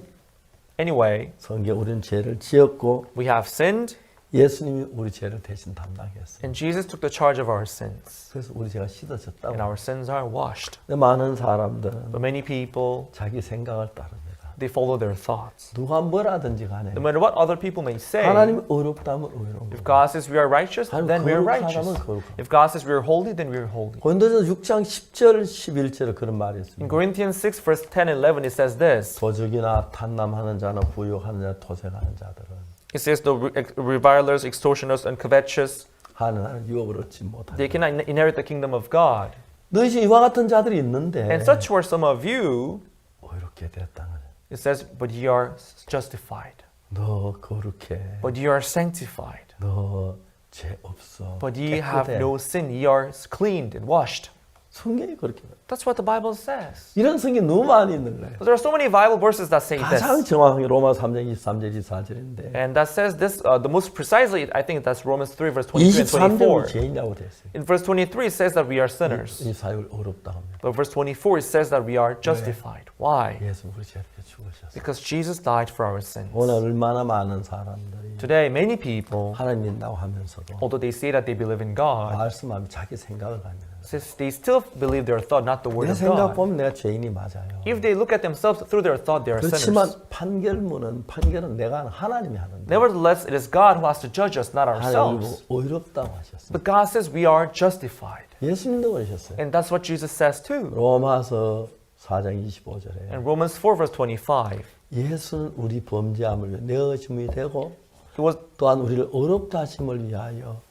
Anyway, 성경 우리는 죄를 지었고 we have sinned, 예수님이 우리 죄를 대신 담당했어요. and Jesus took the charge of our sins, 그래서 우리 죄가 씻어졌다고. and our sins are washed. 근데 많은 사람들은 But many people, 자기 생각을 따릅니다. they follow their thoughts. 누가 뭐라든지 간에 No matter what other people may say, 하나님이 어렵다면 어려운 if 거예요. God says we are righteous, 하나님 then we are 거룩하다면 righteous. 거룩하고. If God says we are holy, then we are holy. 고린도전서 6장 10절 11절에 그런 말이 In 있습니다. Corinthians 6, verse 10 and 11, it says this. 도적이나 탄남하는 자나 부욕하는 자 도색하는 자들은 It says the revilers, extortioners, and covetous, 하나님의 유업을 얻지 못하는 they cannot inherit the kingdom of God. 너희 중에 이와 같은 자들이 있는데 And such were some of you. 어렵게 됐다는 It says, but ye are justified. 너 거룩해 But ye are sanctified. 너 죄 없어 But ye have 깨끗해. no sin. Ye are cleaned and washed. 성경이 그렇게 말해요. That's what the Bible says. 이런 성경이 너무 많이 있는 거예요. There are so many Bible verses that say 가장 this. 정확하게 로마 3장 23절 24절인데 And that says this, the most precisely, I think that's Romans 3, verse 23 and 23절은 24. 죄인이라고 되어 있어요. In verse 23, it says that we are sinners. 이 사역을 어렵다 합니다. But verse 24, it says that we are justified. Why? 예수 우리 죄를 죽으셨어요. Because Jesus died for our sins. 오늘 얼마나 많은 사람들이 Today, many people, 하나님 믿는다고 하면서도 although they say that they believe in God, 말씀하면 자기 생각을 가면 they still believe their thought, not the word 내 of 생각 God. 보면 내가 죄인이 맞아요. If they look at themselves through their thought, they are 그렇지만 sinners. 판결은 내가 하는 하나님이 하는데 Nevertheless, it is God who has to judge us, not 하나님이 ourselves. 어렵다고 하셨어요. But God says we are justified. 예수님도 그러셨어요. And that's what Jesus says too. 로마서 4장 25절에 In Romans 4, verse 25, 예수는 우리 범죄함을 위해 내어짐이 되고 he was, 또한 우리를 어렵다 하심을 위하여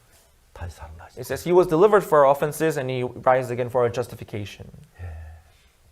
다시 살아나셨어요. it says he was delivered for our offenses and he rises again for our justification.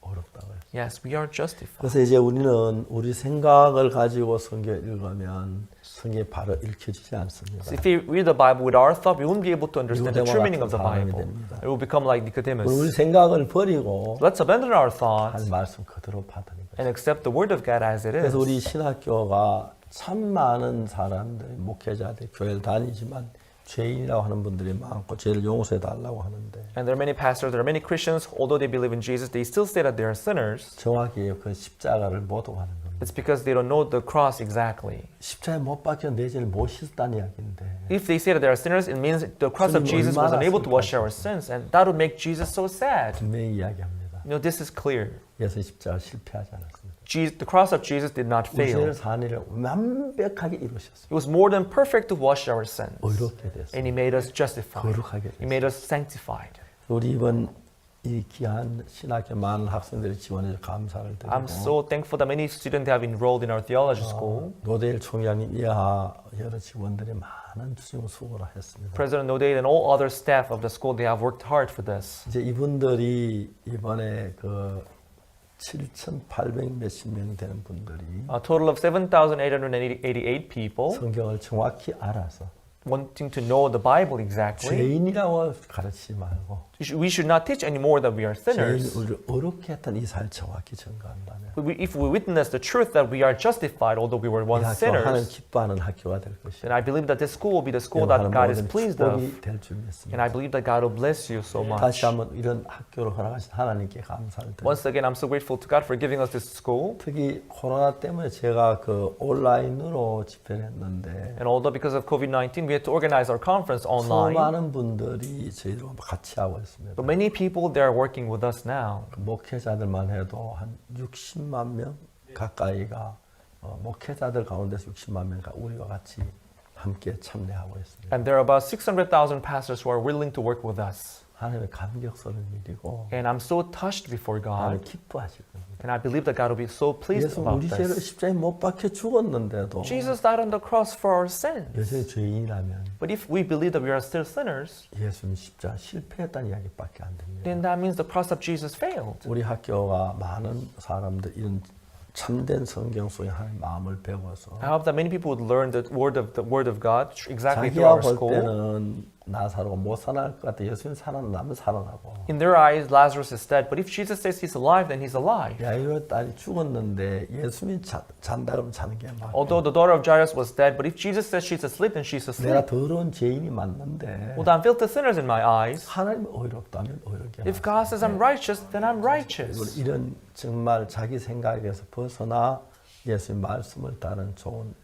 어렵다고 해요. Yes, we are justified. 그래서 이제 우리는 우리 생각을 가지고 성경 읽으면 성경이 바로 읽혀지지 않습니다. So if we read the Bible with our thought, we won't be able to understand the 니고데모와 true meaning of 같은 the 사람이 Bible. 됩니다. It will become like 우리 Nicodemus. 생각을 버리고 Let's abandon our thoughts 한 말씀 그대로 받으는 거예요. and accept the word of God as it is. 그래서 우리 신학교가 참 많은 사람들이 목회자들 교회를 다니지만 죄인이라고 하는 분들이 많고 죄를 용서해 달라고 하는데 And there are many pastors, there are many Christians, although they believe in Jesus, they still say that they are sinners. 정확히 그 십자가를 못 오가는 겁니다. It's because they don't know the cross exactly. 십자가에 못 박혀 내 죄를 못 씻었다는 이야기인데 If they say that they are sinners, it means the cross of Jesus was unable to wash our sins, and that would make Jesus so sad. 분명히 이야기합니다. You know, this is clear. 예수 십자가 실패하지 않았습니다. The cross of Jesus did not 우리 죄를 fail. 사는 일을 완벽하게 이루셨어요. It was more than perfect to wash our sins. 의롭게 됐어요. And He made us justified. 거룩하게 He 됐어요. made us sanctified. 우리 이번 이 귀한 신학교 많은 학생들이 지원해서 감사를 드리고 I'm so thankful that many students have enrolled in our theology school. 노대일 총장님 이하 여러 직원들이 많은 수고를 했습니다. President Nodate and all other staff of the school, they have worked hard for this. 이제 이분들이 이번에 그 7,800 몇십 명 되는 분들이 A total of 7,888 people. 성경을 정확히 알아서 wanting to know the Bible exactly. 죄인이라고 가르치지 말고 We should not teach anymore that we are sinners. 죄인을 어렵게 했던 이 사실 정확히 증거한다면 If we witness the truth that we are justified, although we were 이 once 학교 하나님 sinners, 기뻐하는 학교가 될 것이다. then I believe that this school will be the school that God is pleased of. 축복이 될 줄 And 믿습니다. I believe that God will bless you so much. 다시 한번 이런 학교를 허락하신 하나님께 감사를 드립니다. Once again, I'm so grateful to God for giving us this school. 특히 코로나 때문에 제가 그 온라인으로 집회를 했는데 And although because of COVID-19, we had to organize our conference online. 수많은 분들이 저희와 같이 하고 있습니다. But many people, they are working with us now. 그 목회자들만 해도 한 60만 명 가까이가 목회자들 가운데서 60만 명가 우리와 같이 함께 참여하고 있습니다. And there are about 600,000 pastors who are willing to work with us. 하나님의 감격스러운 일이고 And I'm so touched before 하나님 God. 기뻐하실 겁니다. And I believe that God will be so pleased 예수 about 우리 죄를 this. 십자가에 못 박혀 죽었는데도 Jesus died on the cross for our sins. 여전히 죄인이라면 But if we believe that we are still sinners, 예수님 십자가 실패했다는 이야기밖에 안 됩니다. then that means the cross of Jesus failed. 우리 학교가 많은 사람들 이런 참된 성경 속에 하나님 마음을 배워서 I hope that many people would learn the word of God exactly through 자기가 our 볼 school. 때는 나 살고 못 살아날 것 같아. 예수님 살아나면 살아나고 In their eyes, Lazarus is dead. But if Jesus says he's alive, then he's alive. 야이로 딸이 죽었는데 예수님이 잔다 그러면 자는 게 맞고 Although the daughter of Jairus was dead, but if Jesus says she's asleep, then she's 내가 asleep. 더러운 죄인이 맞는데 Well, I'm filthy sinners in my eyes. 하나님 의롭다면 의롭게 If God says I'm righteous, then I'm righteous. 이런 정말 자기 생각에서 벗어나 예수님 말씀을 따른 좋은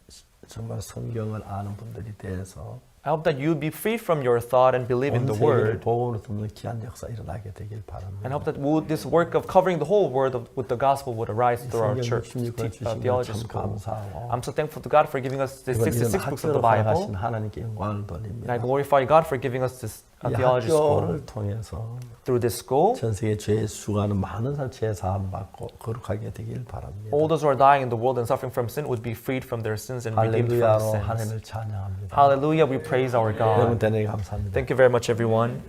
정말 성경을 아는 분들이 돼서 I hope that you be free from your thought and believe in 온 the 세계를 word. 복음으로 돕는 귀한 역사 일어나게 되길 And 바랍니다. hope that this work of covering the whole world with the gospel would arise through our 성경 church 66권 주신 theology 참 school. 감사하고 I'm so thankful to God for giving us the 이번 이런 66 books of the 학교를 허락하신 Bible. 하나님께 영광을 And I 돌립니다. glorify God for giving us this 이 theology school. 학교를 통해서 Through this school, 전 세계 죄 수가는 많은 사람 죄 사함 받고 거룩하게 되길 바랍니다. all those who are dying in the world and suffering from sin would be freed from their sins and redeemed from 할렐루야로 sins. 하나님을 찬양합니다. Hallelujah, we praise our 여러분 God. 대단히 감사합니다. Thank you very much, everyone.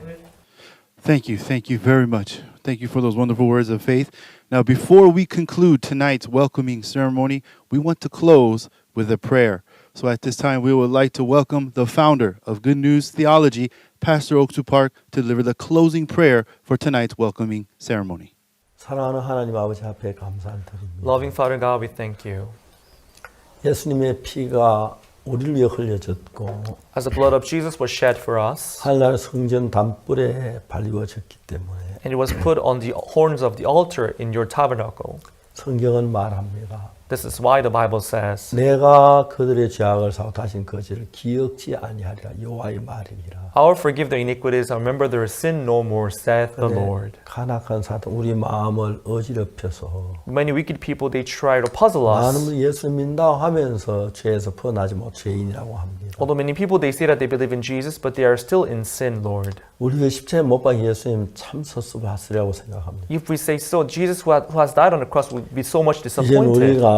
Thank you very much. Thank you for those wonderful words of faith. Now, before we conclude tonight's welcoming ceremony, we want to close with a prayer. So at this time, we would like to welcome the founder of Good News Theology, Pastor Oksu Park, to deliver the closing prayer for tonight's welcoming ceremony. 사랑하는 하나님 아버지 앞에 감사를 드립니다. Loving Father God, we thank you. 예수님의 피가 우리를 위해 흘려졌고 As the blood of Jesus was shed for us, 하늘나라 성전 단불에 발리워졌기 때문에 and it was put on the horns of the altar in your tabernacle. 성경은 말합니다. This is why the Bible says, 내가 그들의 죄악을 사고 다신 거지를 기억지 아니하리라 여호와의 말이니라. I will forgive their iniquities and remember their sin no more, saith the Lord. 간악한 사탄 우리 마음을 어지럽혀서 Many wicked people, they try to puzzle 많은 us. 분이 예수 믿는다고 하면서 죄에서 풀어나지 못 죄인이라고 합니다. Although many people, they say that they believe in Jesus, but they are still in sin, Lord. 우리가 십자가에 못 박힌 예수님 참 섭섭하시리라고 생각합니다. If we say so, Jesus who has died on the cross would be so much 이제 disappointed. 우리가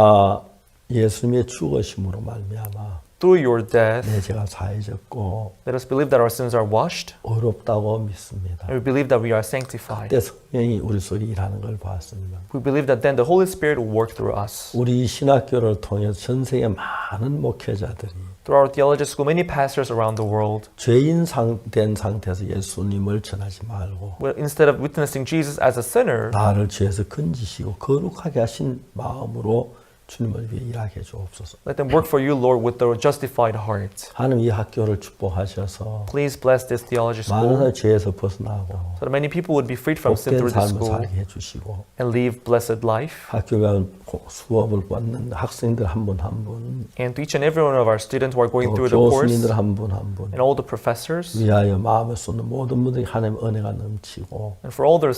예수님의 죽으심으로 말미암아 Through your death, 내 죄가 사해졌고 let us believe that our sins are washed, 어렵다고 믿습니다. and we believe that we are sanctified. 그때 성령이 우리 속에 일하는 걸 봤습니다. We believe that then the Holy Spirit will work through us. 우리 신학교를 통해서 전 세계 많은 목회자들이 Through our theology school, many pastors around the world, 죄인 된 상태에서 예수님을 전하지 말고 instead of witnessing Jesus as a sinner, 나를 죄에서 건지시고 거룩하게 하신 마음으로 주님을 위해 일하게 해주옵소서. let them work for you, Lord, with the justified heart. 하나님 이 학교를 축복하셔서 Please bless this theology 많은 school 사람이 죄에서 벗어나고 so that many people would be freed from sin 복된 through this 삶을 school 살게 해주시고 and live blessed life. 학교가 수업을 받는 학생들 한 분 한 분, And to each and every one of our students who are going 또 through the course 교수님들 한 분 한 분, and all the professors 위하여 마음을 쏟는 모든 분들이 하나님 은혜가 넘치고 and for all other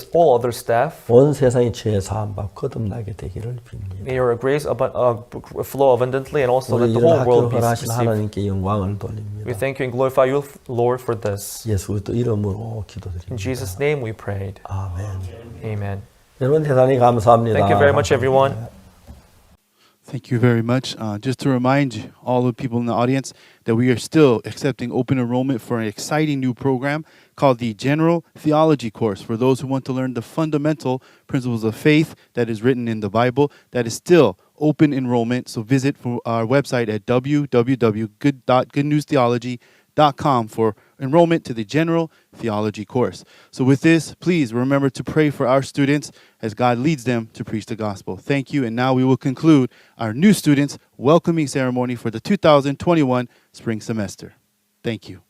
staff, 온 세상이 죄 사함 받고 거듭나게 되기를 빕니다. may your grace flow abundantly and also 우리 let the 이런 whole world 학교를 be 허락하신 received. 하나님께 영광을 We 돌립니다. thank you and glorify you, Lord, for this. 예수 그리스도 이름으로 In 기도드립니다. Jesus' name we prayed. 아멘. Amen. 여러분 대단히 감사합니다. Thank you very much, everyone. Thank you very much. Just to remind you, all the people in the audience that we are still accepting open enrollment for an exciting new program called the General Theology course for those who want to learn the fundamental principles of faith that is written in the Bible. That is still open enrollment. So visit our website at www.goodnewstheology.com www.theologycourse.com for enrollment to the general theology course. So with this, please remember to pray for our students as God leads them to preach the gospel. Thank you. And now we will conclude our new students welcoming ceremony for the 2021 spring semester. Thank you.